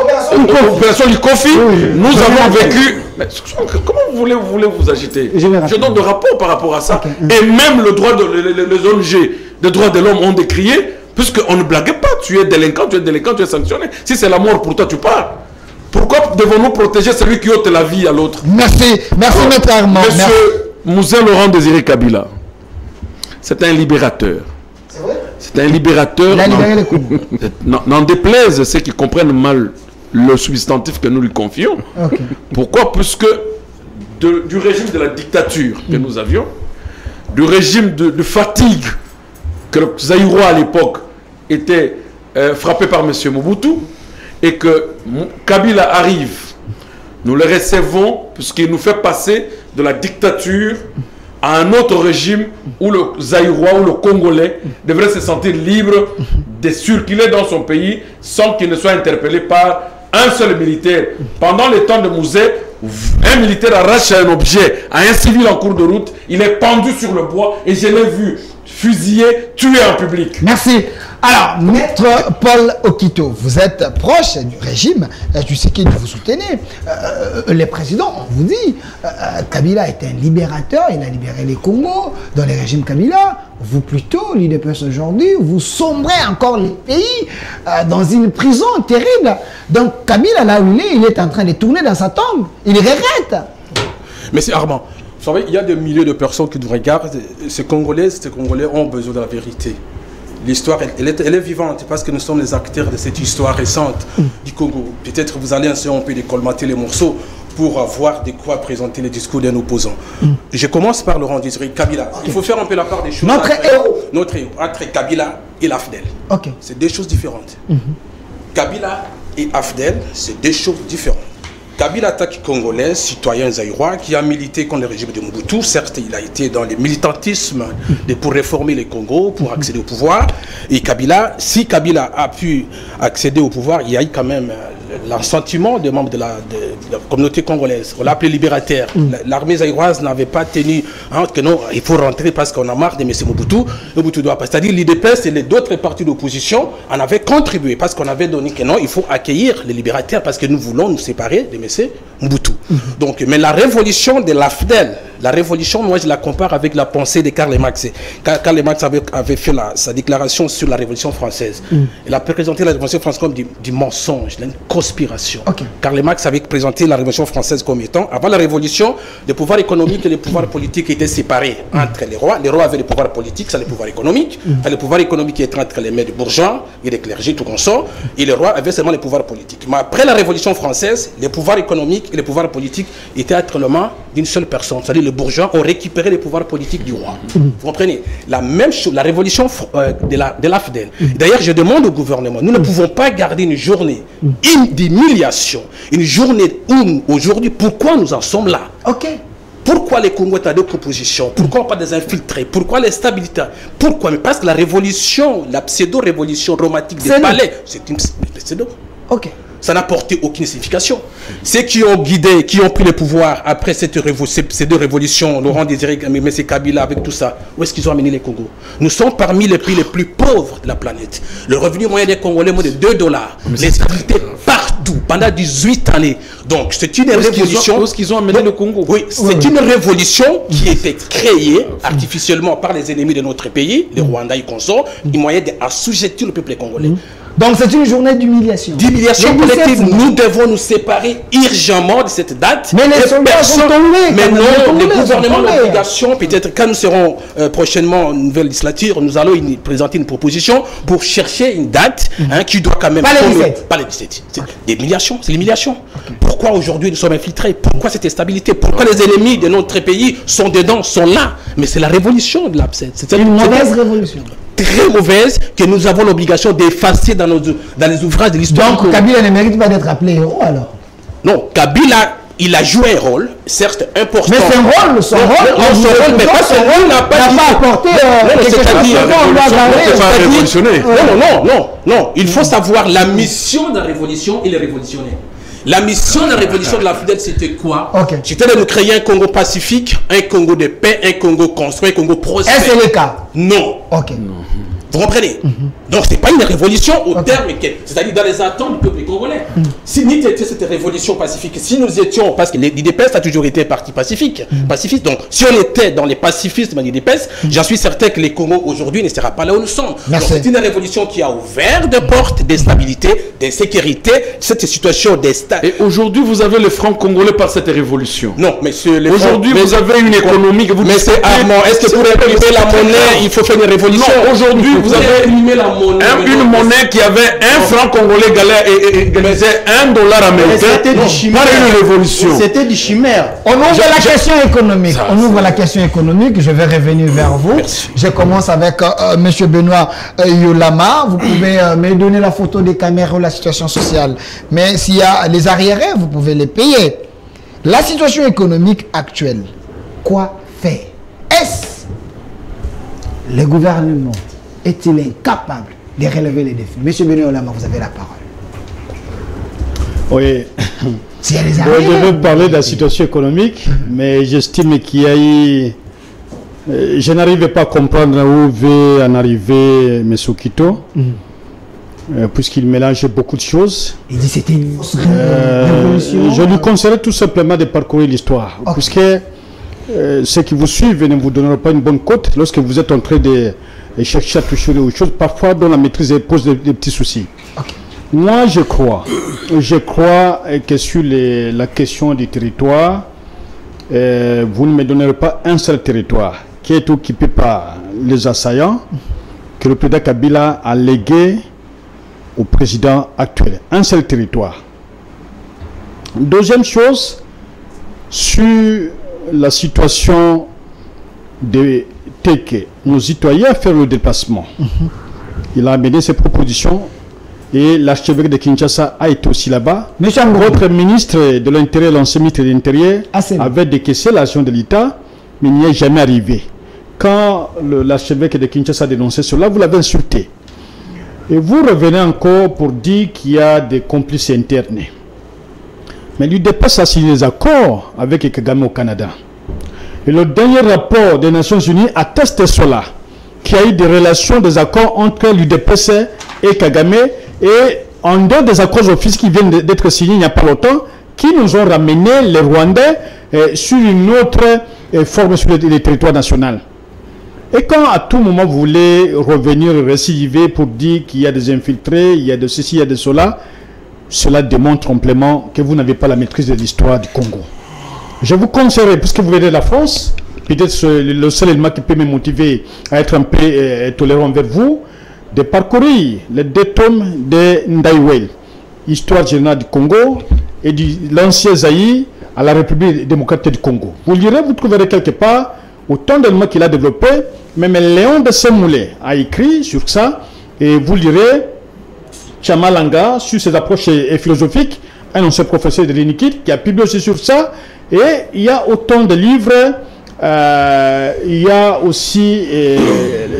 opération Likofi, nous avons vécu... Mais comment vous voulez vous agiter? Je donne de rapport par rapport à ça. Okay. Et même le droit les ONG des droits de l'homme ont décrié, puisqu'on ne blague pas. Tu es délinquant, tu es sanctionné. Si c'est la mort pour toi, tu pars. Pourquoi devons-nous protéger celui qui ôte la vie à l'autre? Merci, merci Maître Armand. Monsieur Moussa Laurent Désiré Kabila, c'est un libérateur. C'est un libérateur. N'en déplaise ceux qui comprennent mal le substantif que nous lui confions. Okay. Pourquoi? Puisque du régime de la dictature que nous avions, du régime de fatigue que le Zaïrois à l'époque était frappé par M. Mobutu, et que Kabila arrive, nous le recevons puisqu'il nous fait passer de la dictature à un autre régime où le Zaïrois ou le Congolais devrait se sentir libre de circuler dans son pays sans qu'il ne soit interpellé par un seul militaire. Pendant les temps de Mouzé, un militaire arrache un objet à un civil en cours de route, il est pendu sur le bois et je l'ai vu fusillé, tué en public. Merci. Alors, Maître Paul Okito, vous êtes proche du régime, je sais qu'il vous soutenez. Les présidents, on vous dit, Kabila est un libérateur, il a libéré les Congos dans les régimes Kabila. Vous plutôt, l'IDPS aujourd'hui, vous sombrez encore les pays dans une prison terrible. Donc Kabila, là où il est en train de tourner dans sa tombe. Il regrette. Mais c'est Armand. Vous savez, il y a des milliers de personnes qui nous regardent. Ces Congolais ont besoin de la vérité. L'histoire, elle est vivante parce que nous sommes les acteurs de cette histoire récente du Congo. Peut-être vous allez essayer un peu de colmater les morceaux pour avoir de quoi présenter les discours d'un opposant. Je commence par Laurent Désiré Kabila. Il faut faire un peu la part des choses. Notre héros. Entre Kabila et l'Afdel. C'est deux choses différentes. Kabila et Afdel, c'est deux choses différentes. Kabila attaque congolais, citoyen zaïrois, qui a milité contre le régime de Mobutu. Certes, il a été dans le militantisme pour réformer le Congo, pour accéder au pouvoir. Et Kabila, si Kabila a pu accéder au pouvoir, il y a eu quand même l'assentiment des membres de la communauté congolaise. On l'a appelé libérateur. L'armée zaïroise n'avait pas tenu que non, il faut rentrer parce qu'on a marre de M. Mobutu. Mobutu doit pas. C'est-à-dire l'IDPS et les d'autres partis d'opposition en avaient contribué parce qu'on avait donné que non, il faut accueillir les libérateurs parce que nous voulons nous séparer de M. Mobutu. Donc, mais la révolution de l'Afdel, la révolution, moi je la compare avec la pensée de Karl Marx. Karl Marx avait fait sa déclaration sur la Révolution française. Il a présenté la Révolution française comme du mensonge, d'une conspiration. Karl Marx avait présenté la Révolution française comme étant, avant la Révolution, les pouvoirs économiques et les pouvoirs politiques étaient séparés entre les rois. Les rois avaient les pouvoirs politiques, ça les pouvoirs économiques. Les pouvoirs économiques étaient entre les mains des bourgeois et des clergés, tout consort. Et les rois avaient seulement les pouvoirs politiques. Mais après la Révolution française, les pouvoirs économiques et les pouvoirs politiques étaient entre les mains d'une seule personne. C'est-à-dire les bourgeois ont récupéré les pouvoirs politiques du roi. Vous comprenez? La même chose, la révolution de l'Afdel. D'ailleurs, je demande au gouvernement, nous ne pouvons pas garder une journée d'humiliation, une journée où aujourd'hui, pourquoi nous en sommes là? Pourquoi les Congolais ont des propositions? Pourquoi pas des infiltrés? Pourquoi l'instabilité? Pourquoi? Mais parce que la révolution, la pseudo-révolution romantique des palais, c'est une pseudo. ça n'a porté aucune signification. Ceux qui ont guidé, qui ont pris le pouvoir après ces deux révolutions, Laurent Désiré, M. Kabila, avec tout ça, où est-ce qu'ils ont amené les Congos? Nous sommes parmi les pays les plus pauvres de la planète. Le revenu moyen des Congolais est moins de $2. Les stabilités partout, pendant 18 années. Donc, c'est une révolution. Où est-ce qu'ils ont amené le Congo? Oui, c'est une révolution qui a été créée artificiellement par les ennemis de notre pays, les Rwandais et consorts, du moyen d'assujettir le peuple congolais. Donc c'est une journée d'humiliation. D'humiliation collective. Nous devons nous séparer urgemment de cette date. Mais les soldats sont tombés. Mais non, le gouvernement a l'obligation, peut-être quand nous serons prochainement en nouvelle législature, nous allons présenter une proposition pour chercher une date qui doit quand même... Pas les 17. Pas les 17. C'est l'humiliation. C'est l'humiliation. Pourquoi aujourd'hui nous sommes infiltrés? Pourquoi cette instabilité? Pourquoi les ennemis de notre pays sont dedans, sont là? Mais c'est la révolution de l'absence. C'est une mauvaise révolution. Très mauvaise que nous avons l'obligation d'effacer dans les ouvrages de l'histoire. Donc Kabila ne mérite pas d'être appelé héros alors? Non, Kabila, il a joué un rôle, certes important. Mais c'est un rôle, son rôle, mais pas son rôle n'a pas apporté non, il faut savoir la mission de la révolution et les révolutionnaires. La mission de la révolution de la Fidèle, c'était quoi? C'était de nous créer un Congo pacifique, un Congo de paix, un Congo construit, un Congo prospère. Est-ce le cas? Non. Vous comprenez? Donc, ce n'est pas une révolution au terme, c'est-à-dire dans les attentes du peuple congolais. Si nous étions cette révolution pacifique, si nous étions, parce que l'IDPS a toujours été parti pacifique, donc si on était dans les pacifistes de l'IDPS, j'en suis certain que les Congos aujourd'hui ne sera pas là où nous sommes. C'est une révolution qui a ouvert des portes de stabilité, de sécurité, cette situation d'instabilité. Et aujourd'hui, vous avez le franc congolais par cette révolution. Non, monsieur. Aujourd'hui, vous avez une économie que vous... Mais c'est Armand, est-ce que pour imprimer la monnaie, il faut faire une révolution? Non, aujourd'hui, vous avez une monnaie qui avait un franc congolais égalisait $1 américain. C'était du chimère. Pas une révolution. C'était du chimère. On ouvre la question économique. On ouvre la question économique. Je vais revenir vers vous. Merci. Je commence avec M. Benoît Yolama. Vous pouvez me donner la photo des caméras ou la situation sociale. Mais s'il y a les arriérés, vous pouvez les payer. La situation économique actuelle, quoi faire? Est-ce le gouvernement est-il incapable de relever les défis? Monsieur Benoît Yolama, vous avez la parole. Oui. S'il y a les arriérés, je veux parler de la situation économique, mais j'estime qu'il y a eu... je n'arrive pas à comprendre où veut en arriver M. Okito. Puisqu'il mélange beaucoup de choses. Il dit que c'était une révolution. Je lui conseillerais tout simplement de parcourir l'histoire. Puisque ceux qui vous suivent ne vous donneront pas une bonne cote lorsque vous êtes en train de chercher à toucher autre chose, parfois dont la maîtrise pose des petits soucis. Moi, je crois que sur la question du territoire, vous ne me donnerez pas un seul territoire qui est occupé par les assaillants que le président Kabila a légué au président actuel. Un seul territoire. Deuxième chose, sur la situation de Teke, nos citoyens à faire le déplacement. Il a amené ses propositions et l'archevêque de Kinshasa a été aussi là-bas. Votre ministre de l'Intérieur, l'ancien ministre de l'Intérieur, avait décaissé l'argent de l'État, mais il n'y est jamais arrivé. Quand l'archevêque de Kinshasa a dénoncé cela, vous l'avez insulté. Et vous revenez encore pour dire qu'il y a des complices internes. Mais l'UDPS a signé des accords avec Kagame au Canada. Et le dernier rapport des Nations Unies atteste cela, qu'il y a eu des relations, des accords entre l'UDPS et Kagame, et en dehors des accords officiels qui viennent d'être signés il n'y a pas longtemps, qui nous ont ramené les Rwandais sur une autre forme sur le territoire national. Et quand à tout moment vous voulez revenir récidiver pour dire qu'il y a des infiltrés, il y a de ceci, il y a de cela, cela démontre amplement que vous n'avez pas la maîtrise de l'histoire du Congo. Je vous conseillerais, puisque vous venez de la France, peut-être le seul élément qui peut me motiver à être un peu tolérant envers vous, de parcourir les 2 tomes de Ndaiwel, Histoire générale du Congo et de l'ancien Zaïre à la République démocratique du Congo. Vous lirez, vous trouverez quelque part autant d'éléments qu'il a développé. Même Léon de Semoulé a écrit sur ça, et vous lirez Chamalanga sur ses approches philosophiques, un ancien professeur de l'INIKIT qui a publié aussi sur ça, et il y a autant de livres, il y a aussi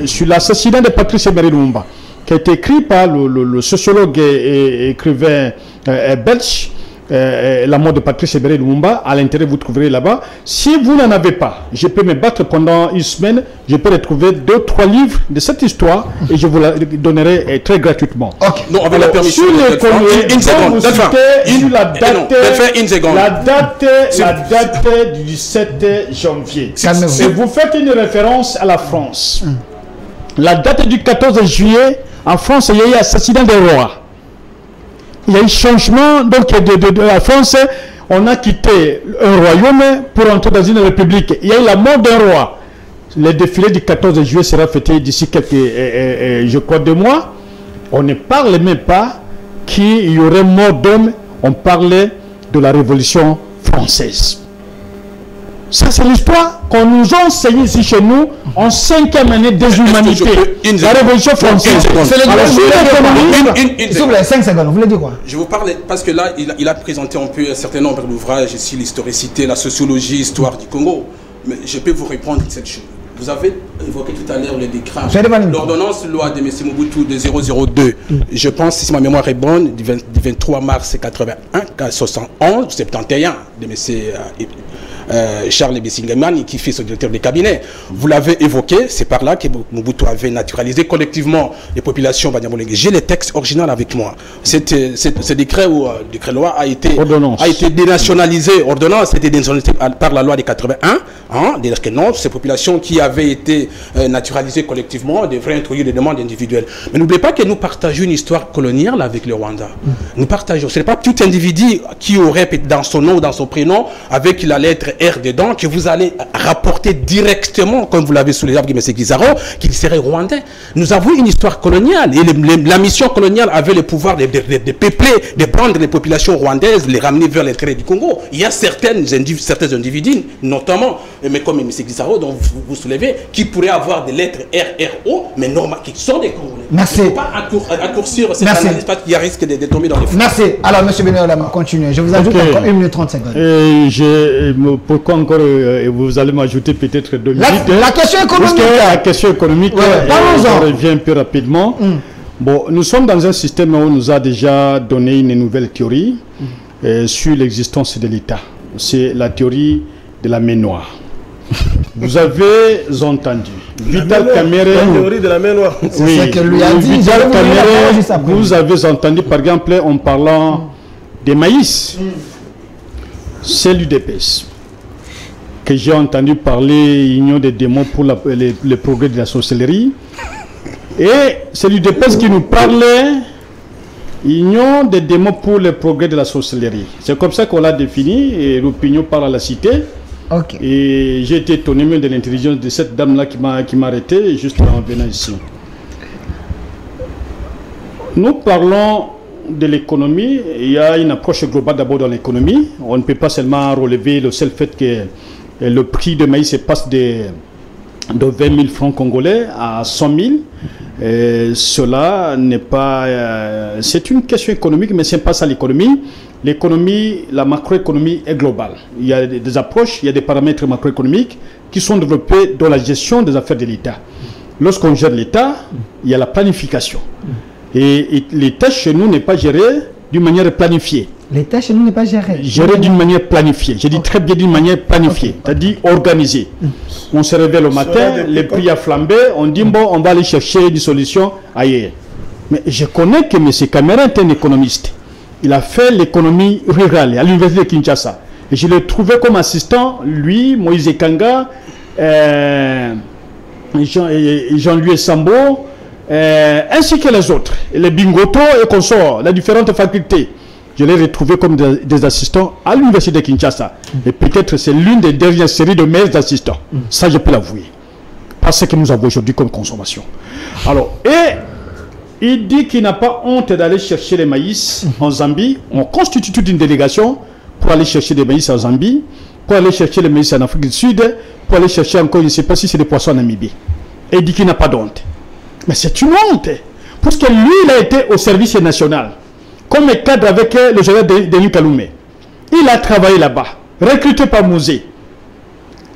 sur l'assassinat de Patrice Emery Lumumba. qui a été écrit par le sociologue et écrivain belge, La mort de Patrice Emery Lumumba. À l'intérieur, vous trouverez là-bas. Si vous n'en avez pas, je peux me battre pendant une semaine. Je peux retrouver 2-3 livres de cette histoire et je vous la donnerai très gratuitement. Ok. Non, avec la permission. Sur une seconde. La date du 17 janvier. Et vous faites une référence à la France. La date du 14 juillet, en France, il y a eu assassinat des rois. Il y a eu changement, donc de la France, on a quitté un royaume pour entrer dans une république. Il y a eu la mort d'un roi. Le défilé du 14 juillet sera fêté d'ici quelques, je crois, 2 mois. On ne parle même pas qu'il y aurait mort d'hommes, on parlait de la Révolution française. Ça, c'est l'histoire qu'on nous a enseigné ici chez nous en 5e année des humanités. La Révolution française. C'est le 5 secondes. Vous voulez dire quoi? Je vous parle parce que là, il a présenté un peu un certain nombre d'ouvrages ici, l'historicité, la sociologie, l'histoire du Congo. Mais je peux vous répondre cette chose. Vous avez évoqué tout à l'heure le décret. L'ordonnance loi de M. Mobutu de 002. Je pense, si ma mémoire est bonne, du 23 mars 81, 71, 71 de M. Charles Bessingamani, qui fait ce directeur des cabinets. Vous l'avez évoqué, c'est par là que Mobutu avait naturalisé collectivement les populations banyamulenge. J'ai les textes originaux avec moi. Ce décret ou décret loi a été dénationalisé. Ordonnance a été dénationalisé par la loi de 81. C'est-à-dire que non, ces populations qui avaient été naturalisées collectivement devraient introduire des demandes individuelles. Mais n'oubliez pas que nous partageons une histoire coloniale avec le Rwanda. Nous partageons. Ce n'est pas tout individu qui aurait dans son nom ou dans son prénom avec la lettre R dedans que vous allez rapporter directement, comme vous l'avez soulevé avec M. Guizaro, qu'il serait rwandais. Nous avons une histoire coloniale et la mission coloniale avait le pouvoir de peupler, de prendre les populations rwandaises, les ramener vers l'intérêt du Congo. Il y a certains individus, notamment, mais comme M. Guizaro, dont vous soulevez, qui pourraient avoir des lettres RRO, mais normal, qui sont des Congolais. Merci. Il ne faut pas raccourcir cette analyse parce qu'il y a risque de tomber dans les fous. Merci. Alors, M. Benoît, continuez. Je vous ajoute encore 1 minute 30 secondes. Pourquoi encore vous allez m'ajouter peut-être 2 minutes? La question économique. La question économique, je reviens un peu rapidement. Bon, nous sommes dans un système où on nous a déjà donné une nouvelle théorie sur l'existence de l'État. C'est la théorie de la main noire. Vous avez entendu Vital Kamerhe. La théorie de la main noire. C'est ce que lui a dit. Vital Kamerhe, vous avez entendu par exemple en parlant des maïs. C'est l'UDPS que j'ai entendu parler union des démons pour le progrès de la sorcellerie. Et c'est l'UDPS qui nous parlait union des démons pour le progrès de la sorcellerie. C'est comme ça qu'on l'a défini et l'opinion parle à la cité. Okay. Et j'ai été étonné même de l'intelligence de cette dame-là qui m'a arrêté juste en venant ici. Nous parlons de l'économie. Il y a une approche globale d'abord dans l'économie. On ne peut pas seulement relever le seul fait que le prix de maïs passe de 20 000 francs congolais à 100 000. Cela n'est pas... c'est une question économique, mais ce n'est pas ça l'économie. L'économie, la macroéconomie est globale. Il y a des approches, il y a des paramètres macroéconomiques qui sont développés dans la gestion des affaires de l'État. Lorsqu'on gère l'État, il y a la planification. Et l'État chez nous n'est pas géré d'une manière planifiée. L'État chez nous n'est pas géré. Géré d'une manière planifiée. Je dis très bien d'une manière planifiée, c'est-à-dire organisée. On se réveille le matin, les prix a flambé, on dit bon, on va aller chercher des solutions ailleurs. Mais je connais que M. Kamera est un économiste. Il a fait l'économie rurale à l'université de Kinshasa. Et je l'ai trouvé comme assistant, lui, Moïse Kanga, Jean-Louis Sambo, ainsi que les autres, les Bingoto et consorts, les différentes facultés. Je l'ai retrouvé comme des assistants à l'université de Kinshasa. Et peut-être c'est l'une des dernières séries de meilleurs assistants. Ça, je peux l'avouer. Parce que nous avons aujourd'hui comme consommation. Alors, et il dit qu'il n'a pas honte d'aller chercher les maïs en Zambie. On constitue toute une délégation pour aller chercher des maïs en Zambie, pour aller chercher les maïs en Afrique du Sud, pour aller chercher encore, je ne sais pas si c'est des poissons en Namibie. Et il dit qu'il n'a pas d'honte. Mais c'est une honte. Parce que lui, il a été au service national. Comme cadre avec le général Denis Kaloumé. Il a travaillé là-bas, recruté par Mouzé.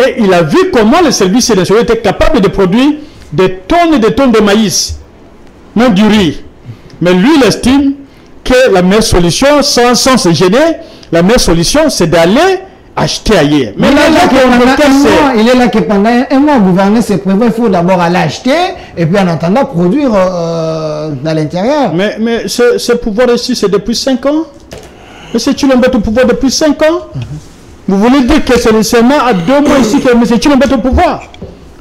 Et il a vu comment le service national était capable de produire des tonnes et des tonnes de maïs. même du riz. Mais lui, il estime que la meilleure solution, sans se gêner, la meilleure solution, c'est d'aller acheter ailleurs. Mais là, il est là que pendant un mois, le gouvernement se prévoit, il faut d'abord aller acheter et puis en attendant produire dans l'intérieur. Mais ce pouvoir ici, c'est depuis 5 ans. Mais c'est une embête au pouvoir depuis 5 ans. Vous voulez dire que c'est seulement à 2 mois ici que c'est une embête au pouvoir.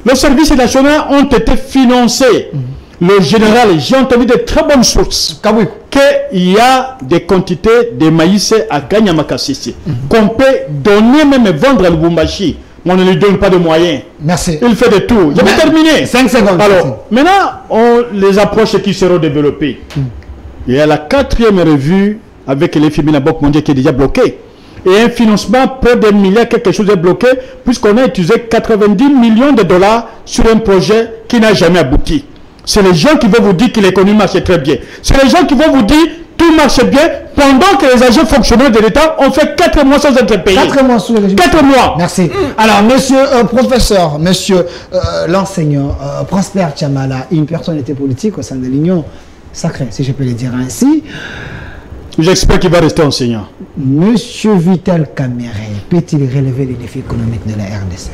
Les services nationaux ont été financés. Le général, j'ai entendu de très bonnes sources qu'il y a des quantités de maïs à Kanyamakassisi qu'on peut donner, même vendre à Lubumbashi. Mais on ne lui donne pas de moyens. Merci. Il fait de tout. Je vais terminer. 5 secondes. Alors, maintenant, les approches qui seront développées. Il y a la 4e revue avec les films de la Banque mondiale qui est déjà bloquée. Et un financement près d'un milliard, quelque chose est bloqué, puisqu'on a utilisé 90 millions de dollars sur un projet qui n'a jamais abouti. C'est les gens qui vont vous dire que l'économie marche très bien. C'est les gens qui vont vous dire tout marche bien pendant que les agents fonctionnaires de l'État ont fait 4 mois sans être payés. 4 mois sous le régime. 4 mois. Merci. Alors, monsieur professeur, monsieur l'enseignant Prosper Chamala, une personnalité politique au sein de l'Union sacrée, si je peux le dire ainsi. J'espère qu'il va rester enseignant. Monsieur Vital Kamere, peut-il relever les défis économiques de la RDC?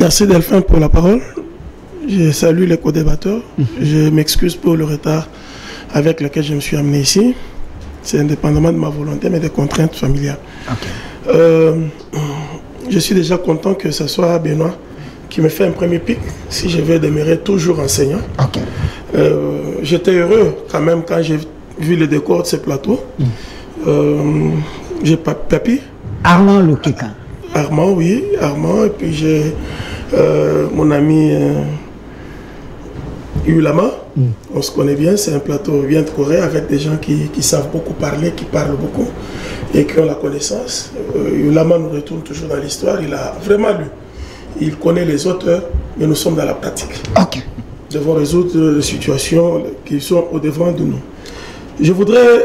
Merci Delphin pour la parole. Je salue les co-débatteurs. Je m'excuse pour le retard avec lequel je me suis amené ici. C'est indépendamment de ma volonté, mais des contraintes familiales. Je suis déjà content que ce soit Benoît qui me fait un premier pic, si je vais demeurer toujours enseignant. J'étais heureux quand même quand j'ai vu le décor de ce plateau. J'ai Papi. Armand Lokeka. Armand, oui, Armand. Et puis j'ai mon ami Ulama. On se connaît bien, c'est un plateau bien de Corée avec des gens qui savent beaucoup parler, qui parlent beaucoup et qui ont la connaissance. Ulama nous retourne toujours dans l'histoire, il a vraiment lu. Il connaît les auteurs, mais nous sommes dans la pratique. Nous devons résoudre les situations qui sont au-devant de nous. Je voudrais,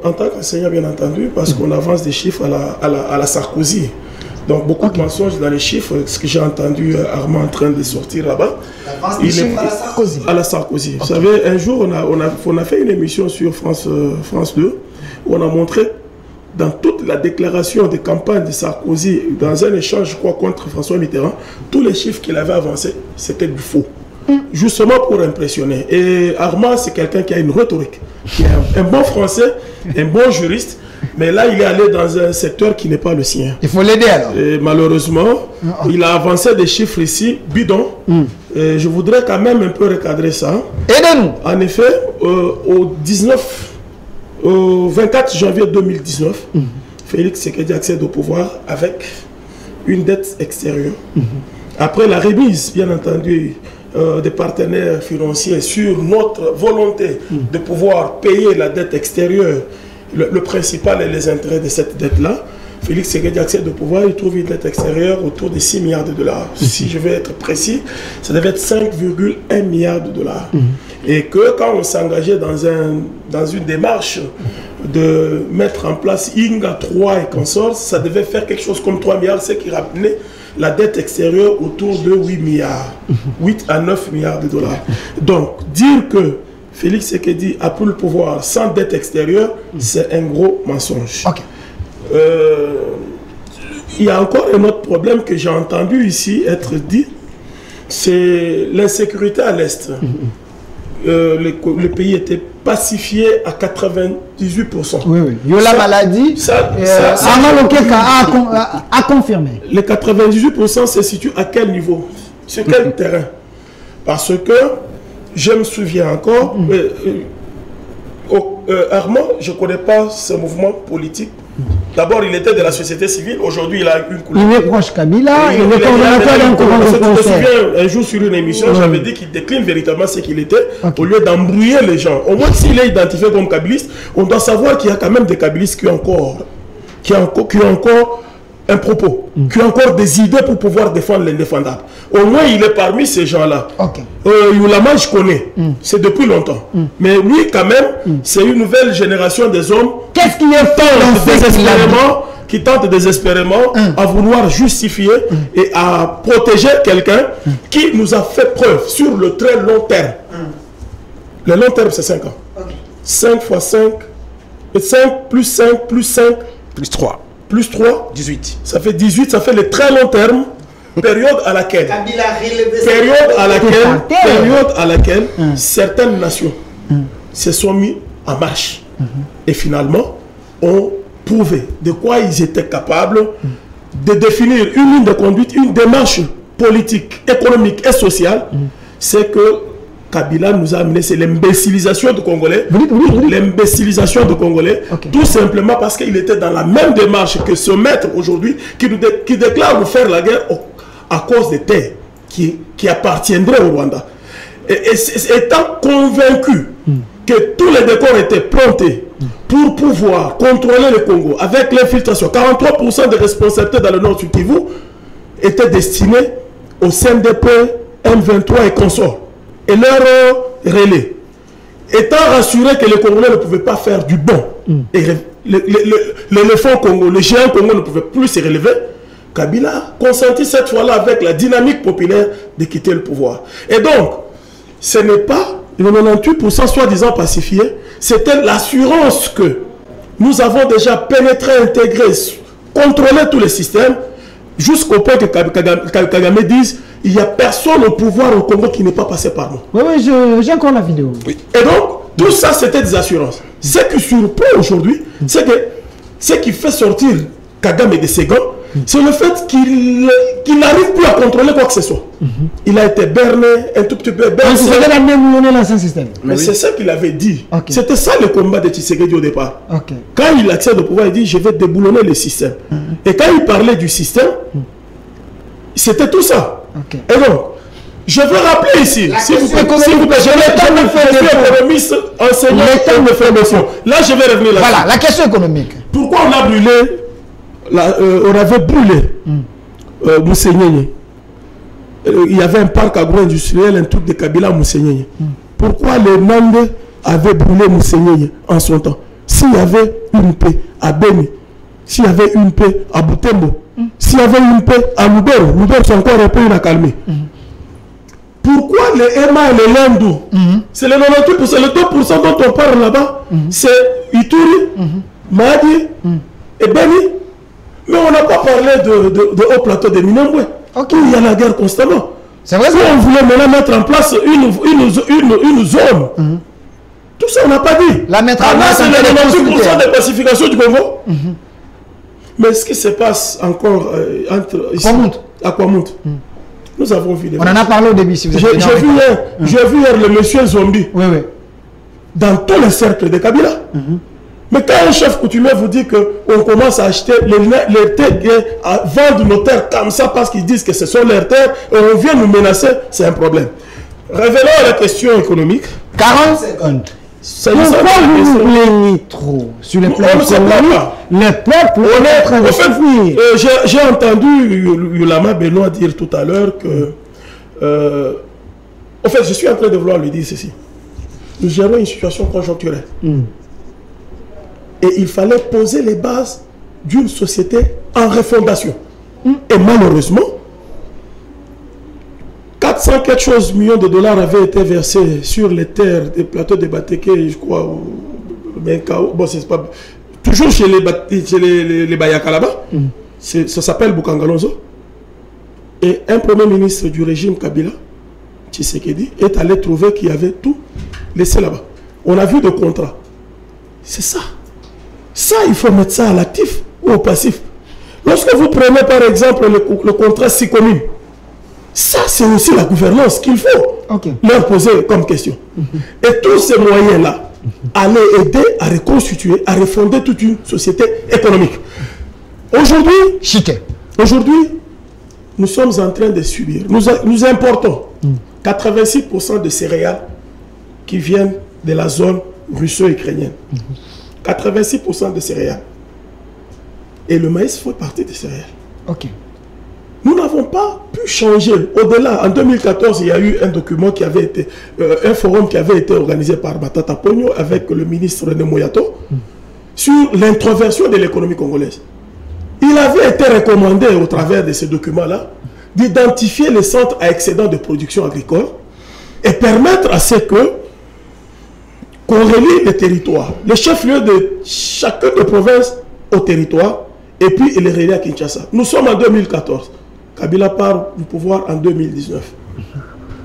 en tant qu'enseignant bien entendu, parce qu'on avance des chiffres à la Sarkozy. Donc beaucoup de mensonges dans les chiffres, ce que j'ai entendu Armand en train de sortir là-bas. Il est à la Sarkozy. À la Sarkozy. Vous savez, un jour, on a fait une émission sur France 2, où on a montré dans toute la déclaration de campagne de Sarkozy, dans un échange, je crois, contre François Mitterrand, tous les chiffres qu'il avait avancés, c'était du faux. Justement pour impressionner. Et Armand, c'est quelqu'un qui a une rhétorique, qui est un bon français, un bon juriste, mais là, il est allé dans un secteur qui n'est pas le sien. Il faut l'aider alors. Et malheureusement, il a avancé des chiffres ici, bidons. Et je voudrais quand même un peu recadrer ça. Aidez-nous. En effet, au 24 janvier 2019, Félix Tshisekedi accède au pouvoir avec une dette extérieure. Après la remise, bien entendu, des partenaires financiers sur notre volonté de pouvoir payer la dette extérieure, le principal et les intérêts de cette dette-là, Félix Tshisekedi accède au pouvoir, il trouve une dette extérieure autour de 6 milliards de dollars. Si je vais être précis, ça devait être 5,1 milliards de dollars. Et que quand on s'engageait dans une démarche de mettre en place INGA 3 et consorts, ça devait faire quelque chose comme 3 milliards, ce qui ramenait la dette extérieure autour de 8 milliards, 8 à 9 milliards de dollars. Donc, dire que Félix Tshisekedi a pris le pouvoir sans dette extérieure, c'est un gros mensonge. Il y a encore un autre problème que j'ai entendu ici être dit, c'est l'insécurité à l'Est. Le pays était pacifié à 98%. Oui, oui. Yola Maladi, Armand Lokeka a confirmé. Les 98% se situent à quel niveau? Sur quel terrain? Parce que je me souviens encore, Armand, je ne connais pas ce mouvement politique. D'abord, il était de la société civile. Aujourd'hui, il a une couleur. Il est proche Kabila. Il est coordonnateur d'un courant de Je me souviens, un jour sur une émission, j'avais dit qu'il décline véritablement ce qu'il était, au lieu d'embrouiller les gens. Au moins, s'il est identifié comme kabiliste, on doit savoir qu'il y a quand même des kabilistes qui ont encore un propos, qui ont encore des idées pour pouvoir défendre l'indéfendable. Au moins, il est parmi ces gens-là. Youlama, je connais. C'est depuis longtemps. Mais lui, quand même, c'est une nouvelle génération des hommes qui tentent désespérément à vouloir justifier et à protéger quelqu'un qui nous a fait preuve sur le très long terme. Le long terme, c'est 5 ans. 5 fois 5, 5 plus 5 plus 5. Plus 3. Plus 3. 18. Ça fait 18, ça fait le très long terme. Période à laquelle certaines nations se sont mis en marche. Et finalement, ont prouvé de quoi ils étaient capables de définir une ligne de conduite, une démarche politique, économique et sociale. C'est que Kabila nous a amené, c'est l'imbécilisation du Congolais. L'imbécilisation du Congolais, tout simplement parce qu'il était dans la même démarche que ce maître aujourd'hui qui déclare nous faire la guerre à cause des terres qui appartiendraient au Rwanda. Et étant convaincu que tous les décors étaient plantés pour pouvoir contrôler le Congo avec l'infiltration, 43% des responsabilités dans le nord du Kivu étaient destinés au CNDP, M23 et consorts. Et leur relais. Étant rassuré que les Congolais ne pouvaient pas faire du bon, et l'éléphant Congo, le géant Congo ne pouvait plus se relever, Kabila consentit cette fois-là avec la dynamique populaire de quitter le pouvoir. Et donc, ce n'est pas le 98% soi-disant pacifié, c'était l'assurance que nous avons déjà pénétré, intégré, contrôlé tous les systèmes, jusqu'au point que Kagame dise il n'y a personne au pouvoir au Congo qui n'est pas passé par nous. Oui, j'ai encore la vidéo. Oui. Et donc, tout ça, c'était des assurances. Ce qui surprend aujourd'hui, c'est que ce qui fait sortir Kagame de ses gants, c'est le fait qu'il n'arrive plus à contrôler quoi que ce soit. Il a été berné, un tout petit peu berné. Mais c'est ça qu'il avait dit. C'était ça le combat de Tshisekedi au départ. Quand il accède au pouvoir, il dit je vais déboulonner le système. Et quand il parlait du système, c'était tout ça. Et donc, je veux rappeler ici, si vous plaît, je suis économiste, enseignant et de formation. Là, je vais revenir là. Voilà, la question économique. Pourquoi on a brûlé, on avait brûlé Moussenyene? Il y avait un parc agro-industriel, un truc de Kabila Moussenyene. Pourquoi les Nande avaient brûlé Moussenyene en son temps? S'il y avait une paix à Beni, s'il y avait une paix à Butembo, s'il y avait une paix à Lubero, Lubero c'est encore un peu inaccalmé. Pourquoi les Ema et les Landou, c'est le 98%, le 2% dont on parle là-bas, c'est Ituri, Mahdi et Beni. Mais on n'a pas parlé de haut plateau de Minembwe, où il y a la guerre constamment. C'est vrai. Si on voulait maintenant mettre en place une zone, tout ça on n'a pas dit. La mettre en place, c'est le 98% de pacification du Congo. Mais ce qui se passe encore à Kwamount, nous avons vu des on en a parlé au début. Si j'ai vu hier le monsieur Zombie dans tous les cercles de Kabila. Mais quand un chef coutumier vous dit qu'on commence à acheter les terres, à vendre nos terres comme ça parce qu'ils disent que ce sont leurs terres et on vient nous menacer, c'est un problème. Revenons à la question économique. 40 secondes. Pourquoi vous vous plaignez trop sur le plan économique? Le peuple est en train de souffrir. J'ai entendu Yulama Benoît dire tout à l'heure que... en fait, je suis en train de vouloir lui dire ceci. Nous gérons une situation conjoncturelle. Et il fallait poser les bases d'une société en refondation. Et malheureusement, 400 quelque chose millions de dollars avaient été versés sur les terres des plateaux de Bateke, je crois, bon, c'est pas... Toujours chez les Bayaka là-bas, ça s'appelle Bukangalonzo. Et un premier ministre du régime Kabila, Tshisekedi, est allé trouver qu'il y avait tout laissé là-bas. On a vu de contrats. C'est ça. Ça, il faut mettre ça à l'actif ou au passif. Lorsque vous prenez par exemple le contrat 6 communes, ça c'est aussi la gouvernance qu'il faut leur poser comme question. Et tous ces moyens-là allaient aider à reconstituer, à refonder toute une société économique. Aujourd'hui, nous sommes en train de subir. Nous importons 86% de céréales qui viennent de la zone russo-ukrainienne. 86% de céréales. Et le maïs fait partie des céréales. Nous n'avons pas pu changer. Au-delà, en 2014, il y a eu un document qui avait été, un forum qui avait été organisé par Batata Pogno avec le ministre René Moyato sur l'introversion de l'économie congolaise. Il avait été recommandé au travers de ces documents-là d'identifier les centres à excédent de production agricole et permettre à ce que qu'on relie les territoires, les chefs-lieux de chacune des provinces au territoire, et puis il les relie à Kinshasa. Nous sommes en 2014. Kabila part du pouvoir en 2019.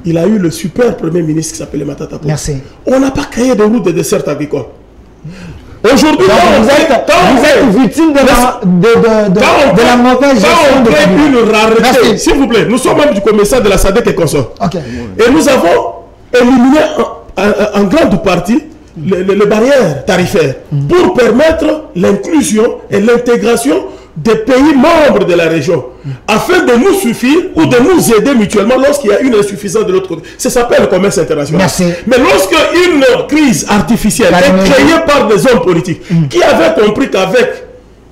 Il a eu le super premier ministre qui s'appelait Matata Pongi. Merci. On n'a pas créé de routes de dessert agricole. Aujourd'hui, vous êtes victime de la mauvaise gestion de une rareté. S'il vous plaît, nous sommes membres du commissaire de la SADC et consorts. Et nous avons éliminé en grande partie les barrières tarifaires pour permettre l'inclusion et l'intégration des pays membres de la région, afin de nous suffire ou de nous aider mutuellement lorsqu'il y a une insuffisance de l'autre côté. Ça s'appelle le commerce international. Merci. Mais lorsque une crise artificielle est créée par des hommes politiques qui avaient compris qu'avec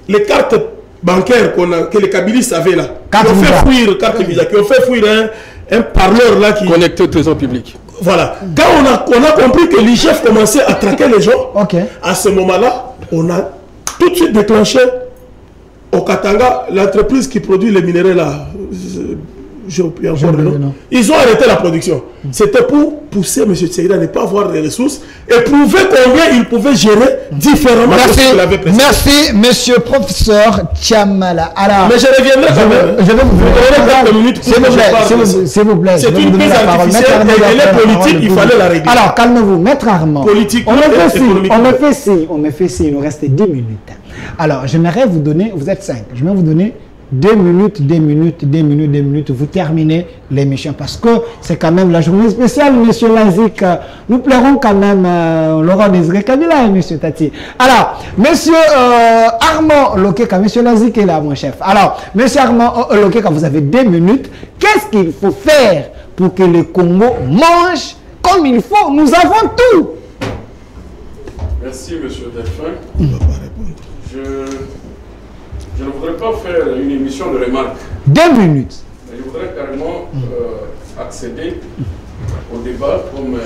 les cartes bancaires que les kabylistes avaient là, qui ont fait fuir carte visa, qui ont fait fuir un parleur là qui connecté au trésor public. Voilà. Quand on a compris que l'IGF commençait à traquer les gens, à ce moment-là, on a tout de suite déclenché au Katanga, l'entreprise qui produit les minéraux là, ils ont arrêté la production. C'était pour pousser M. Tshisekedi à ne pas avoir les ressources et prouver combien il pouvait gérer différemment de ce qu'il avait précédé. Merci, monsieur professeur Tchamala. Alors, mais je reviendrai quand même. Je vais vous donner 4 minutes. S'il vous plaît. C'est une crise artificielle et elle est politique, il fallait la régler. Alors, calmez-vous, Maître Armand. Politique, on me fait signe, il nous reste 10 minutes. Alors, j'aimerais vous donner, vous êtes 5, je vais vous donner 2 minutes, vous terminez l'émission parce que c'est quand même la journée spéciale, monsieur Lazik. Nous plairons quand même Laurent Désiré Kabila et monsieur Tati. Alors, monsieur Armand Lokeka, monsieur Lazik est là, mon chef. Alors, monsieur Armand Lokeka, vous avez 2 minutes. Qu'est-ce qu'il faut faire pour que le Congo mange comme il faut? Nous avons tout. Merci, monsieur Delphin. On ne va pas répondre. Je ne voudrais pas faire une émission de remarques. 2 minutes. Mais je voudrais carrément accéder au débat, comme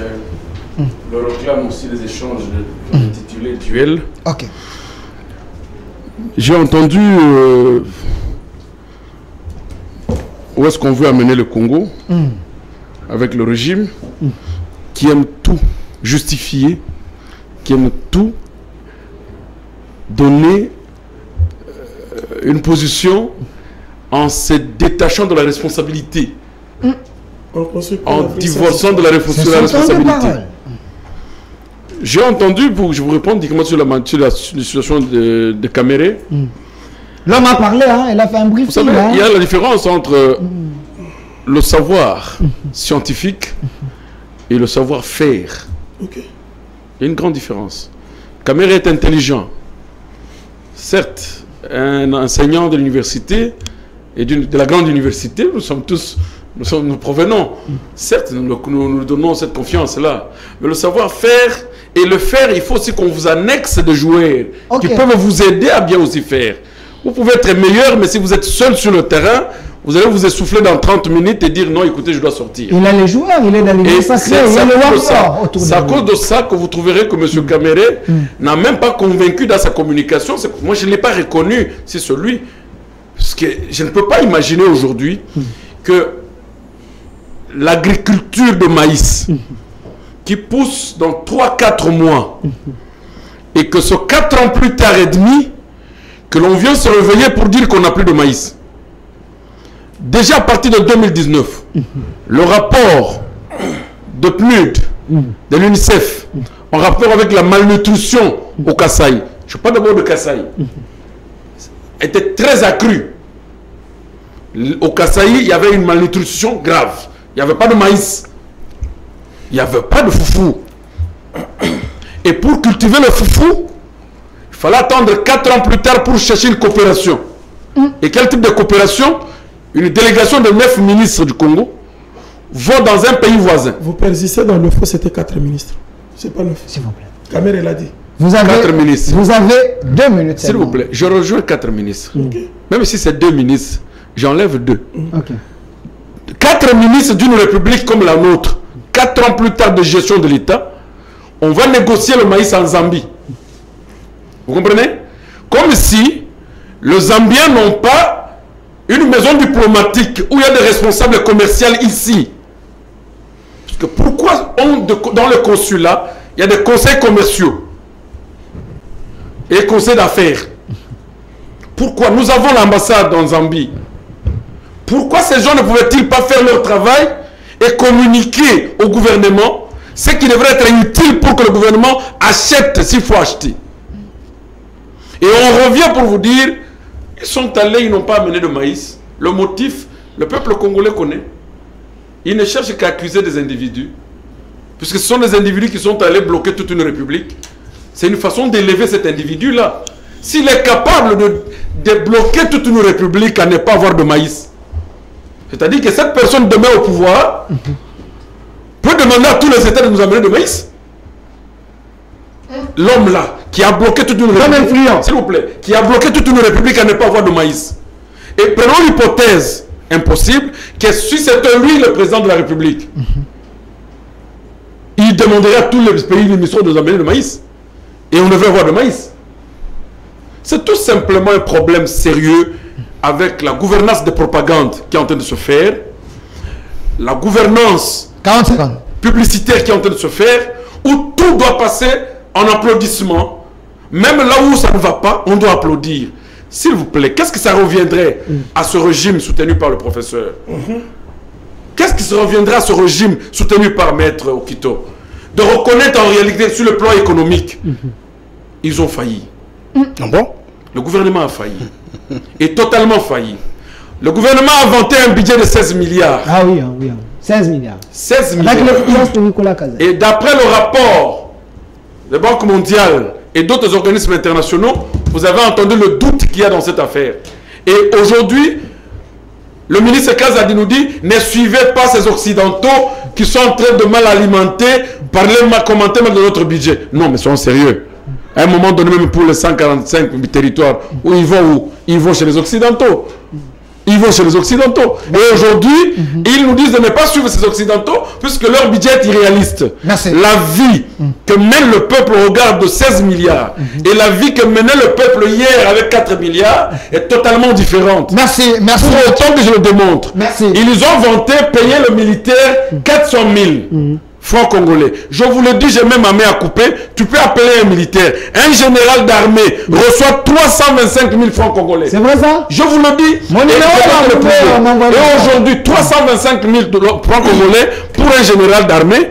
le réclament aussi les échanges intitulés Duel. Ok. J'ai entendu où est-ce qu'on veut amener le Congo avec le régime qui aime tout justifier, qui aime tout donner une position en se détachant de la responsabilité, en divorçant de la responsabilité. J'ai entendu, pour que je vous réponde directement sur la situation de Caméré. L'homme a parlé, hein, il a fait un briefing. Vous savez, il y a la différence entre le savoir scientifique et le savoir-faire. Il y a une grande différence. Caméré est intelligent. Certes, un enseignant de l'université et de la grande université, nous provenons. Certes, nous donnons cette confiance-là. Mais le savoir-faire et le faire, il faut aussi qu'on vous annexe de joueurs qui peuvent vous aider à bien aussi faire. Vous pouvez être meilleur, mais si vous êtes seul sur le terrain, vous allez vous essouffler dans 30 minutes et dire non, écoutez, je dois sortir. Il a les joueurs, il est dans les sacrés, il y a le Wapsor autour de lui. C'est à cause de ça que vous trouverez que M. Caméré n'a même pas convaincu dans sa communication. Moi, je ne l'ai pas reconnu, c'est celui. Parce que je ne peux pas imaginer aujourd'hui que l'agriculture de maïs qui pousse dans 3-4 mois et que ce 4 ans plus tard et demi, que l'on vient se réveiller pour dire qu'on n'a plus de maïs. Déjà à partir de 2019, le rapport de PNUD, de l'UNICEF, en rapport avec la malnutrition au Kasaï, je parle d'abord de Kasaï, était très accru. Au Kasaï, il y avait une malnutrition grave. Il n'y avait pas de maïs. Il n'y avait pas de foufou. Et pour cultiver le foufou, il fallait attendre 4 ans plus tard pour chercher une coopération. Et quel type de coopération? Une délégation de 9 ministres du Congo va dans un pays voisin. Vous persistez dans le faux, c'était 4 ministres. C'est pas 9. S'il vous plaît. Caméré l'a dit. Vous avez 4 ministres. Vous avez 2 minutes. S'il vous plaît, je rejoins 4 ministres. Même si c'est 2 ministres, j'enlève 2. 4 ministres d'une république comme la nôtre, 4 ans plus tard de gestion de l'État, on va négocier le maïs en Zambie. Vous comprenez? Comme si les Zambiens n'ont pas une maison diplomatique où il y a des responsables commerciaux ici. Parce que pourquoi dans le consulat, il y a des conseils commerciaux et conseils d'affaires. Pourquoi? Nous avons l'ambassade en Zambie. Pourquoi ces gens ne pouvaient-ils pas faire leur travail et communiquer au gouvernement ce qui devrait être utile pour que le gouvernement achète s'il faut acheter? Et on revient pour vous dire, ils sont allés, ils n'ont pas amené de maïs. Le motif, le peuple congolais connaît. Ils ne cherchent qu'à accuser des individus. Puisque ce sont des individus qui sont allés bloquer toute une république. C'est une façon d'élever cet individu-là. S'il est capable de bloquer toute une république à ne pas avoir de maïs, c'est-à-dire que cette personne demain au pouvoir peut demander à tous les États de nous amener de maïs. L'homme-là, qui a bloqué toute une république, s'il vous plaît, qui a bloqué toute une république à ne pas avoir de maïs. Et prenons l'hypothèse impossible que si c'était lui le président de la République, il demanderait à tous les pays limitrophes de nous amener de maïs. Et on devrait avoir de maïs. C'est tout simplement un problème sérieux avec la gouvernance de propagande qui est en train de se faire, la gouvernance publicitaire qui est en train de se faire, où tout doit passer en applaudissement. Même là où ça ne va pas, on doit applaudir. S'il vous plaît, qu'est-ce que ça reviendrait à ce régime soutenu par le professeur? Qu'est-ce qui se reviendrait à ce régime soutenu par Maître Okito? De reconnaître en réalité sur le plan économique, ils ont failli. Bon? Le gouvernement a failli. Et totalement failli. Le gouvernement a inventé un budget de 16 milliards. Ah oui, oui, 16 milliards. 16 milliards. Avec l'influence de Nicolas Kazan. Et d'après le rapport de Banque mondiale et d'autres organismes internationaux, vous avez entendu le doute qu'il y a dans cette affaire. Et aujourd'hui, le ministre Kazadi nous dit, ne suivez pas ces Occidentaux qui sont en train de mal alimenter, commenter mal de notre budget. Non, mais soyons sérieux. À un moment donné, même pour les 145 territoires, où ils vont où? Ils vont chez les Occidentaux. Ils vont chez les Occidentaux. Et aujourd'hui, ils nous disent de ne pas suivre ces Occidentaux, puisque leur budget est irréaliste. Merci. La vie que mène le peuple au regard de 16 milliards et la vie que menait le peuple hier avec 4 milliards est totalement différente. Merci, merci. Pour autant que je le démontre. Merci. Ils ont vanté payer le militaire 400 000. Francs congolais. Je vous le dis, j'ai même ma main à couper. Tu peux appeler un militaire. Un général d'armée reçoit 325 000 francs congolais. C'est vrai ça? Je vous le dis. Mon numéro et aujourd'hui, 325 000 francs congolais pour un général d'armée.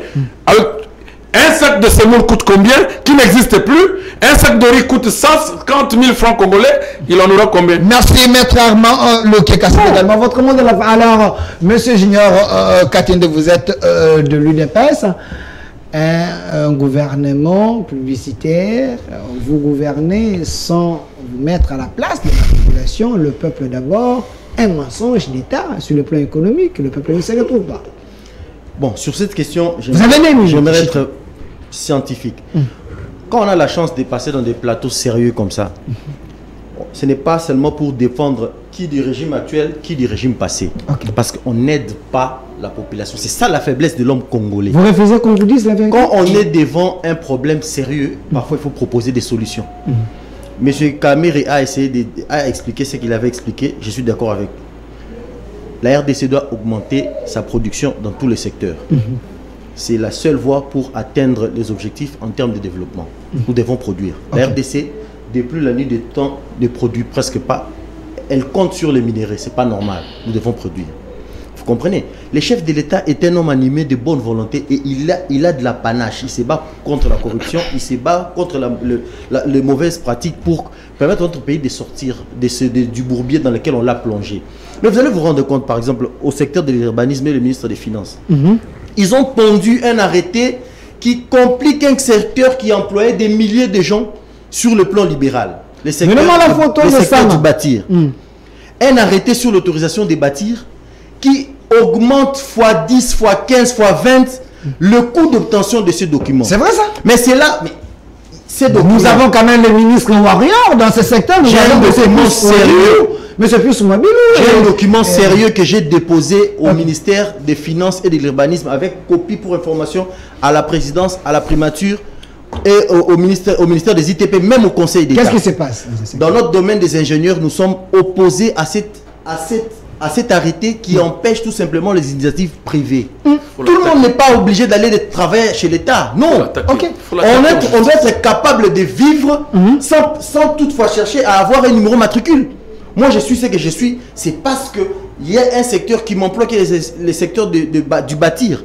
Un sac de semoule coûte combien? Qui n'existe plus. Un sac de riz coûte 150 000 francs congolais. Il en aura combien? Merci, Maître Armand Lokekassi également. Votre mot de la fin. Alors, Monsieur Junior Katinde, vous êtes de l'UDPS, un gouvernement publicitaire. Vous gouvernez sans vous mettre à la place de la population, le peuple d'abord. Un mensonge d'État sur le plan économique. Le peuple ne se retrouve pas. Bon, sur cette question, j'aimerais être scientifique. Quand on a la chance de passer dans des plateaux sérieux comme ça, ce n'est pas seulement pour défendre qui du régime actuel, qui du régime passé. Parce qu'on n'aide pas la population. C'est ça la faiblesse de l'homme congolais. Vous refusez qu'on vous dise la vérité? Quand on est devant un problème sérieux, parfois il faut proposer des solutions. Monsieur Kamere a essayé d'expliquer ce qu'il avait expliqué. Je suis d'accord avec. La RDC doit augmenter sa production dans tous les secteurs. C'est la seule voie pour atteindre les objectifs en termes de développement. Nous devons produire. La RDC, depuis la nuit des temps, ne produit presque pas. Elle compte sur les minéraux. Ce n'est pas normal. Nous devons produire. Vous comprenez? Le chef de l'État est un homme animé de bonne volonté et il a de la panache. Il se bat contre la corruption, il se bat contre les mauvaises pratiques pour permettre à notre pays de sortir du bourbier dans lequel on l'a plongé. Mais vous allez vous rendre compte, par exemple, au secteur de l'urbanisme et le ministre des Finances. Ils ont pondu un arrêté qui complique un secteur qui employait des milliers de gens sur le plan libéral. Le secteur du bâtir. Un arrêté sur l'autorisation des bâtir qui augmente x10, x15, x20 le coût d'obtention de ces documents. C'est vrai ça? Mais c'est là... Nous avons quand même le ministre Warrior dans ce secteur. J'ai un document sérieux. Monsieur Pius-Mwabilou. J'ai un document sérieux que j'ai déposé au ministère des Finances et de l'Urbanisme avec copie pour information à la présidence, à la primature et au ministère des ITP, même au Conseil d'État. Qu'est-ce qui se passe? Dans notre domaine des ingénieurs, nous sommes opposés à cette à cet arrêté qui empêche tout simplement les initiatives privées. Tout le monde n'est pas obligé d'aller travailler chez l'État. Non. On doit être capable de vivre sans toutefois chercher à avoir un numéro matricule. Moi, je suis ce que je suis. C'est parce qu'il y a un secteur qui m'emploie, qui est le secteur du bâtir.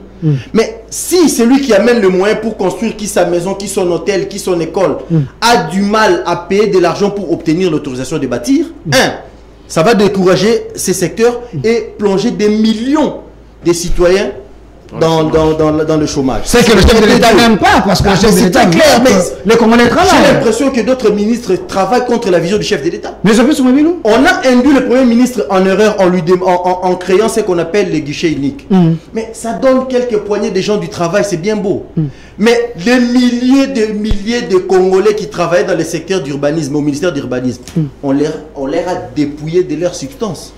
Mais si celui qui amène le moyen pour construire, qui sa maison, qui son hôtel, qui son école, a du mal à payer de l'argent pour obtenir l'autorisation de bâtir, ça va décourager ces secteurs et plonger des millions de citoyens dans le chômage. C'est que le chef de l'État n'aime pas, parce que le chef de l'État clair, mais les Congolais travaillent. J'ai l'impression que d'autres ministres travaillent contre la vision du chef de l'État. Mais on a induit le Premier ministre en erreur en créant ce qu'on appelle les guichets uniques. Mais ça donne quelques poignées de gens du travail, c'est bien beau. Mais les milliers de Congolais qui travaillent dans le secteur d'urbanisme, au ministère d'urbanisme, on leur a dépouillé de leur substance.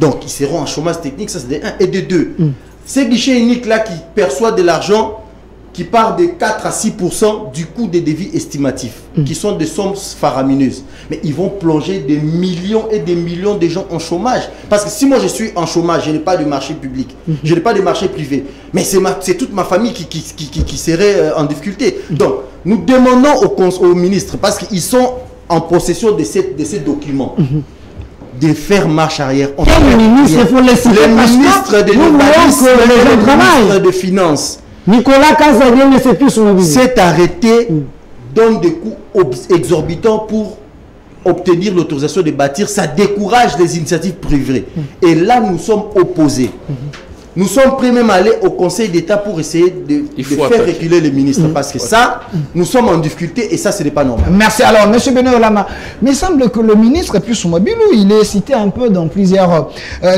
Donc ils seront en chômage technique, ça c'est de 1. Et de 2. Ces guichets uniques-là qui perçoivent de l'argent qui part de 4 à 6% du coût des devis estimatifs, qui sont des sommes faramineuses. Mais ils vont plonger des millions et des millions de gens en chômage. Parce que si moi je suis en chômage, je n'ai pas de marché public, je n'ai pas de marché privé, mais c'est toute ma famille qui serait en difficulté. Donc, nous demandons au ministre, parce qu'ils sont en possession de ces documents, de faire marche arrière. Le ministre de l'urbanisme, le ministre des Finances, Nicolas Kazagé ne sait plus son avis. Cet arrêté donne des coûts exorbitants pour obtenir l'autorisation de bâtir. Ça décourage les initiatives privées. Et là, nous sommes opposés. Nous sommes prêts même à aller au Conseil d'État pour essayer de faire reculer les ministres. Parce que ça, nous sommes en difficulté et ça, ce n'est pas normal. Merci. Alors, M. Benoît Olama, mais il semble que le ministre Pius Mobilou, il est cité un peu dans plusieurs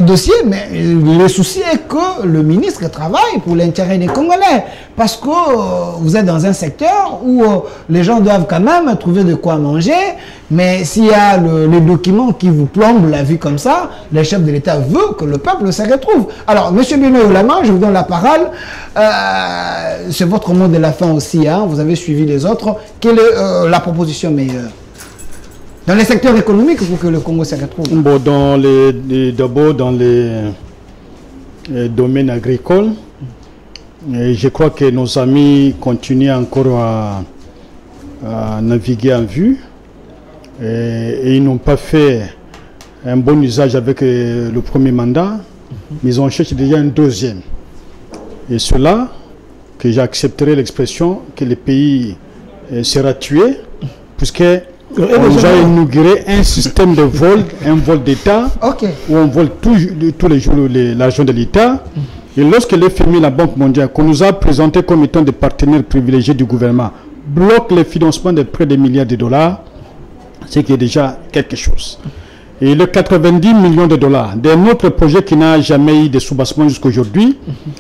dossiers, mais le souci est que le ministre travaille pour l'intérêt des Congolais. Parce que vous êtes dans un secteur où les gens doivent quand même trouver de quoi manger, mais s'il y a les documents qui vous plombent la vie comme ça, le chef de l'État veut que le peuple se retrouve. Alors, M. Benoît Olama, je vous donne la parole. C'est votre mot de la fin aussi, hein. Vous avez suivi les autres. Quelle est la proposition meilleure dans les secteurs économiques pour que le Congo se retrouve? Bon, d'abord dans les domaines agricoles, et je crois que nos amis continuent encore à naviguer en vue et ils n'ont pas fait un bon usage avec le premier mandat, mais ils en cherchent déjà un deuxième. Et cela, que j'accepterai l'expression que le pays sera tué, puisque on nous a inauguré un système de vol, un vol d'État, où on vole tous les jours l'argent de l'État. Et lorsque le FMI, la Banque mondiale, qu'on nous a présenté comme étant des partenaires privilégiés du gouvernement, bloque le financement de près de milliards de dollars, c'est qu'il y a déjà quelque chose. Et le 90 millions de dollars d'un autre projet qui n'a jamais eu de soubassement jusqu'à aujourd'hui,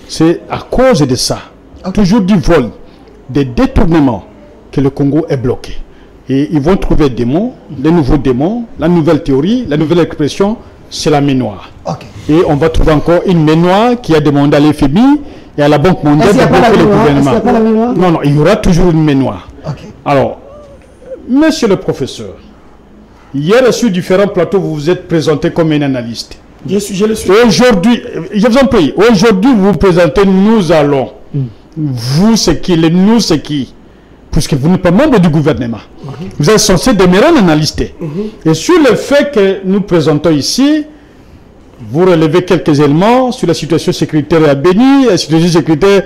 c'est à cause de ça, toujours du vol, des détournements, que le Congo est bloqué. Et ils vont trouver des mots, des nouveaux démons, la nouvelle théorie, la nouvelle expression, c'est la mémoire. Et on va trouver encore une mémoire qui a demandé à l'FMI et à la Banque mondiale de bloquer le gouvernement. Non, il y aura toujours une mémoire. Alors, monsieur le professeur, hier sur différents plateaux, vous vous êtes présenté comme un analyste. Je le suis. Aujourd'hui, je vous en prie, aujourd'hui vous vous présentez nous allons. Vous c'est qui, les nous c'est qui? Puisque vous n'êtes pas membre du gouvernement. Vous êtes censé demeurer un analyste. Et sur le fait que nous présentons ici, vous relevez quelques éléments sur la situation sécuritaire à Béni, la situation sécuritaire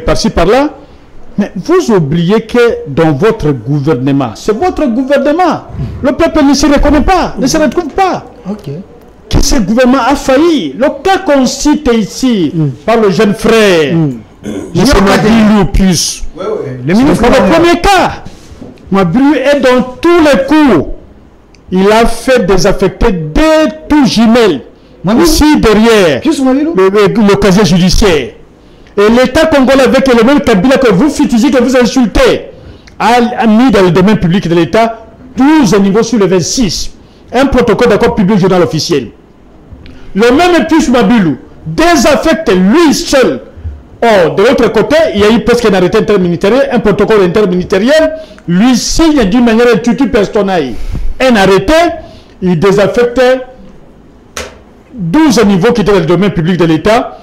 par-ci par-là. Mais vous oubliez que dans votre gouvernement, c'est votre gouvernement. Le peuple ne se reconnaît pas, ne se retrouve pas. Que ce gouvernement a failli. Le cas qu'on cite ici par le jeune frère, M. Mabilou Pius, c'est le premier cas. Mabilou est dans tous les coups. Il a fait désaffecter des tout jumelles. Ici derrière le casier judiciaire. Et l'État congolais avec le même Kabila que vous fustigez, que vous insultez, a mis dans le domaine public de l'État 12 niveaux sur le 26. Un protocole d'accord public journal officiel. Le même Pius Mabilou désaffecte lui seul. Or, de l'autre côté, il y a eu presque un arrêté interministériel, un protocole interministériel, lui signe d'une manière tutu personnelle un arrêté, il désaffecte 12 niveaux qui étaient dans le domaine public de l'État,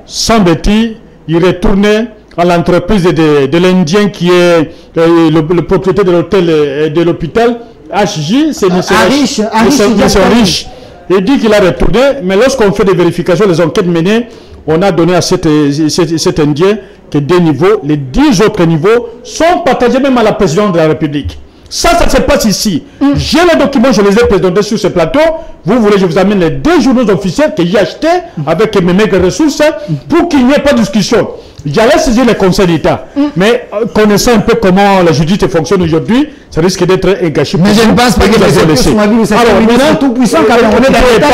semble-t-il, il retournait à l'entreprise de l'Indien qui est le propriétaire de l'hôtel et de l'hôpital, HJ, c'est M. Riche. Il dit qu'il a retourné, mais lorsqu'on fait des vérifications, les enquêtes menées, on a donné à cet Indien que 2 niveaux, les 10 autres niveaux sont partagés même à la présidente de la République. Ça se passe ici. J'ai les documents, je les ai présentés sur ce plateau. Vous voulez, je vous amène les 2 journaux officiels que j'ai achetés avec mes maigres ressources pour qu'il n'y ait pas de discussion. J'allais saisir le Conseil d'État. Mais connaissant un peu comment la justice fonctionne aujourd'hui, ça risque d'être un gâchis. Mais je ne pense pas que les sont alors, maintenant, tout puissant, car on est dans l'État.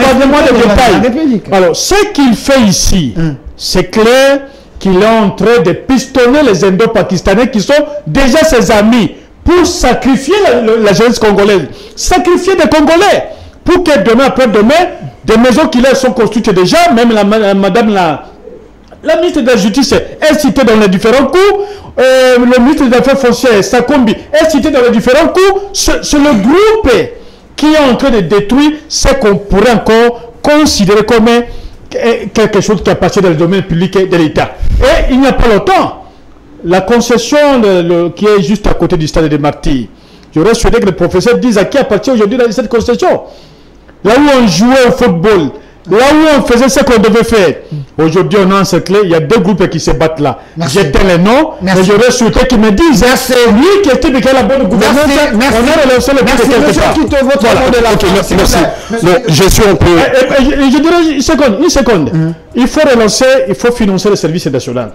Parlez-moi des détails. Alors, ce qu'il fait ici, c'est clair qu'il est en train de pistonner les Indo-Pakistanais qui sont déjà ses amis pour sacrifier la jeunesse congolaise. Sacrifier des Congolais pour que demain après-demain, des maisons qui leur sont construites déjà, même madame la ministre de la Justice est citée dans les différents coups, le ministre des Affaires foncières, Sakombi, est cité dans les différents coups. C'est le groupe qui est en train de détruire ce qu'on pourrait encore considérer comme quelque chose qui appartient dans le domaine public de l'État. Et il n'y a pas longtemps, la concession qui est juste à côté du stade des Martyrs, j'aurais souhaité que le professeur dise à qui appartient aujourd'hui cette concession. Là où on jouait au football, là où on faisait ce qu'on devait faire. Aujourd'hui, on a encerclé, il y a 2 groupes qui se battent là. J'éteins les noms, mais j'aurais souhaité qu'ils me disent, c'est lui qui était de la bonne gouvernance. On a relancé le but de quelque part. Merci. Je suis un peu... Je dirais une seconde. Il faut relancer, il faut financer le service national.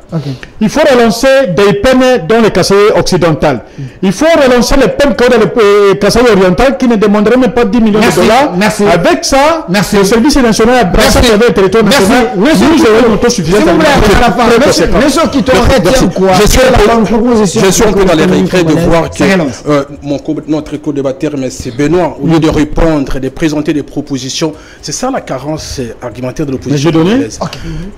Il faut relancer des peines dans le Kasaï occidental. Il faut relancer les peines dans le Kasaï oriental qui ne demanderaient même pas 10 millions de dollars. Avec ça, le service national a brassé le territoire national. Je suis un peu dans les regrets de voir que notre co-débatteur, M. Benoît, au lieu de répondre, de présenter des propositions, c'est ça la carence argumentaire de l'opposition.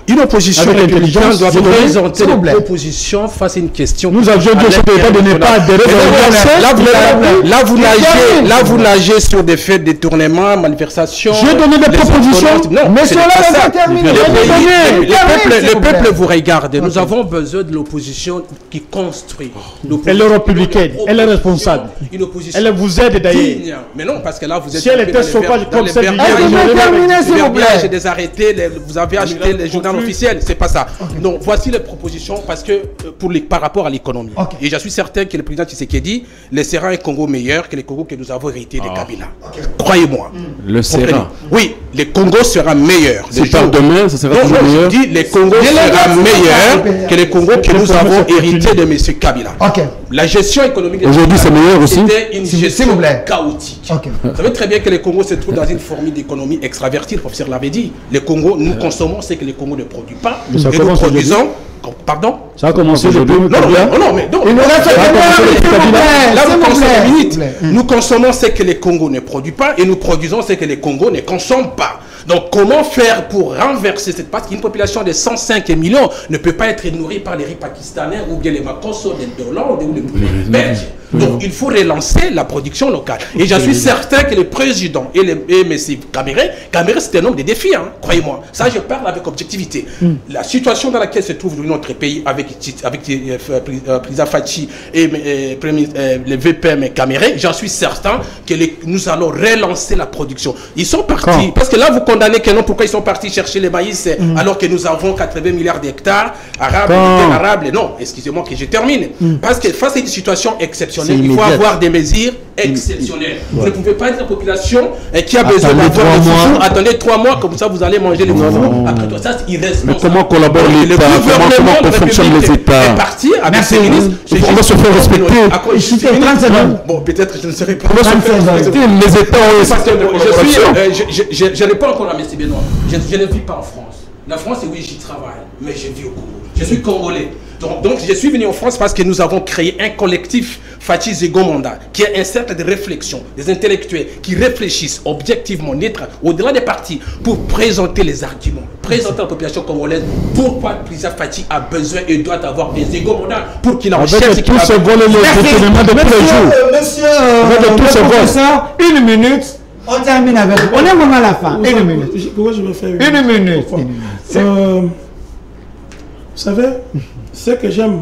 Une opposition républicaine doit présenter des propositions face à une question. Nous avions dit de ne pas adhérer. Là, vous nagez sur des faits de détournement, malversation. J'ai donné des propositions. Non, mais cela n'est pas terminé. Le peuple vous regarde. Nous avons besoin de l'opposition qui construit. Elle est républicaine, elle est responsable. Elle vous aide d'ailleurs. Mais non, parce que là, vous êtes... Si elle était sauvage comme ça, des arrêtés, vous avez acheté les journaux officiels, c'est pas ça. Donc, voici les propositions parce que par rapport à l'économie. Et je suis certain que le président Tshisekedi laissera un Congo meilleur que le Congo que nous avons hérité de Kabila. Croyez-moi. Le sera. Oui, le Congo sera meilleur. C'est pas demain, ça sera toujours meilleur. Je dis, le Congo sera meilleur que le Congo que nous avons hérité de M. Kabila. La gestion économique aujourd'hui c'est meilleur aussi. C'était une gestion chaotique. Vous savez très bien que le Congo se trouve dans une formule d'économie extravertie, le professeur l'avait dit. Le Congo, nous consommons ce que le Congo ne produit pas. Et nous produisons. Pardon? Ça a commencé aujourd'hui. Non, mais donc. Là, vous consommez une minute. Nous consommons ce que le Congo ne produit pas et nous produisons ce que le Congo ne consomme pas. Donc, comment faire pour renverser cette parce qu'une population de 105 millions ne peut pas être nourrie par les riz pakistanais ou bien les makosso de Hollande ou les Belges. Donc, il faut relancer la production locale. Et je suis certain que le président et M. Kamere, c'est un homme de défis, hein, croyez-moi. Ça, je parle avec objectivité. La situation dans laquelle se trouve notre pays avec Président Fachi et le VPM Kamere, j'en suis certain que nous allons relancer la production. Ils sont partis, parce que là, vous condamnez que non, pourquoi ils sont partis chercher les maïs alors que nous avons 80 milliards d'hectares arables. Non, excusez-moi que je termine. Parce que face à une situation exceptionnelle, il faut avoir des mesures exceptionnelles. Vous ne pouvez pas être la population qui a besoin d'avoir des jours. Attendez 3 mois, comme ça vous allez manger les foufous. Après tout ça, c'est irresponsable. Mais comment collabore l'État? Comment fonctionnent les États? est parti avec ses ministres. On va se faire respecter. Bon, peut-être je ne serai pas. On va se faire respecter. Les États. Je réponds encore à M. Benoît. Je ne vis pas en France. La France, oui, j'y travaille, mais je vis au Congo. Je suis congolais. Donc, je suis venu en France parce que nous avons créé un collectif Fachi Zegomonda qui est un cercle de réflexion, des intellectuels qui réfléchissent objectivement, neutre, au-delà des partis, pour présenter les arguments, présenter à la population congolaise pourquoi Président Fachi a besoin et doit avoir des Zegomonda pour qu'il en cherche ce qu'il a besoin. Monsieur, une minute. On termine avec... On est vraiment à la fin. Une minute. Pourquoi je vais faire une minute? Vous savez, ce que j'aime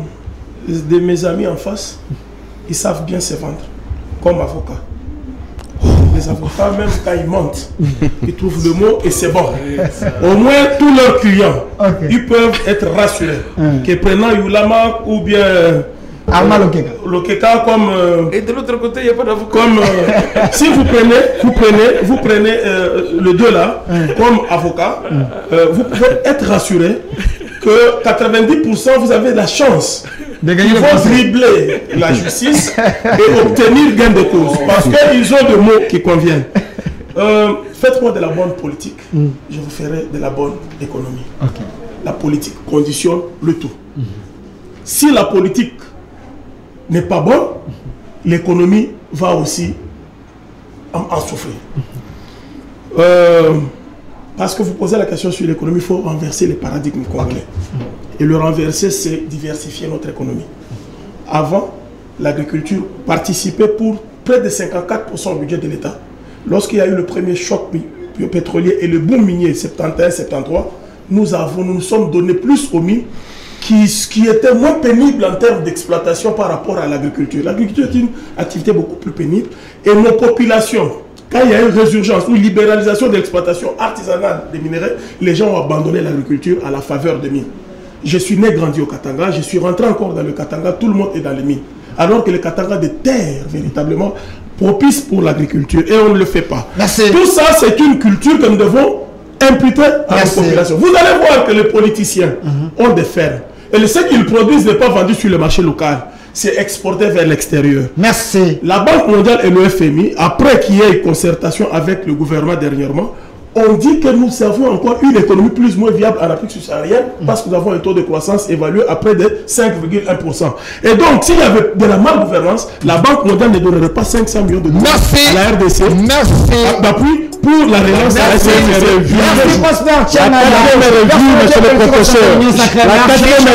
de mes amis en face, ils savent bien se vendre, comme avocats. Les avocats, même quand ils mentent, ils trouvent le mot et c'est bon. Au moins, tous leurs clients, ils peuvent être rassurés. Que prenant Yulama ou bien Arma Lokeka comme... et de l'autre côté, il n'y a pas d'avocat. Comme si vous prenez le deux là, comme avocat, vous pouvez être rassuré que 90% vous avez la chance de gagner. Ils vont dribbler la justice et obtenir gain de cause parce qu'ils ont des mots qui conviennent. Faites-moi de la bonne politique, je vous ferai de la bonne économie. La politique conditionne le tout. Si la politique n'est pas bonne, l'économie va aussi en souffrir. Parce que vous posez la question sur l'économie, il faut renverser les paradigmes congolais. Et le renverser, c'est diversifier notre économie. Avant, l'agriculture participait pour près de 54% du budget de l'État. Lorsqu'il y a eu le premier choc pétrolier et le boom minier 71-73, nous nous sommes donné plus aux mines qui était moins pénible en termes d'exploitation par rapport à l'agriculture. L'agriculture est une activité beaucoup plus pénible. Et nos populations, quand il y a une résurgence ou libéralisation de l'exploitation artisanale des minerais, les gens ont abandonné l'agriculture à la faveur des mines. Je suis né, grandi au Katanga, je suis rentré encore dans le Katanga, tout le monde est dans les mines. Alors que le Katanga des terres, véritablement, propice pour l'agriculture. Et on ne le fait pas. Merci. Tout ça, c'est une culture que nous devons imputer à la population. Vous allez voir que les politiciens ont des fermes. Et ce qu'ils produisent n'est pas vendu sur le marché local. C'est exporté vers l'extérieur. Merci. La Banque mondiale et le FMI, après qu'il y ait une concertation avec le gouvernement dernièrement, on dit que nous avons encore une économie plus ou moins viable en Afrique subsaharienne parce que nous avons un taux de croissance évalué à près de 5,1%. Et donc, s'il y avait de la malgouvernance, la Banque mondiale ne donnerait pas 500 millions de dollars à la RDC d'appui pour la relance à la SFR. Merci, Prosper Tchana. La quatrième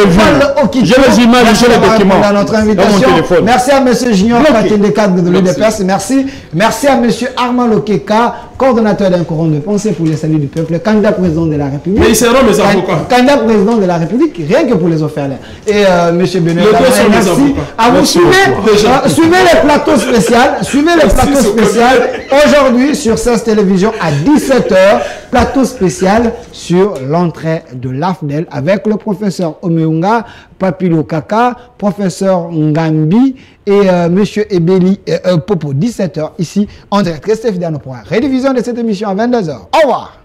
revue. J'ai les images, j'ai les documents. Dans notre invitation. Merci à M. Junior Katende, cadre de l'UDPS. Merci. Merci à M. Armand Lokeka, coordonnateur d'un courant de pensée pour le salut du peuple, candidat président de la République. Mais ils seront mes avocats. Candidat président de la République, rien que pour les offerts. Et M. Benoît, merci à vous. Suivez les plateaux spéciaux. Suivez les plateaux spéciaux. Aujourd'hui sur 16 télévisions à 17h, plateau spécial sur l'entrée de l'AFDEL avec le professeur Omeunga, Papilo Kaka, professeur Ngambi et monsieur Ebeli Popo, 17h ici en direct. Restez fidèles pour la rédivision de cette émission à 22h. Au revoir.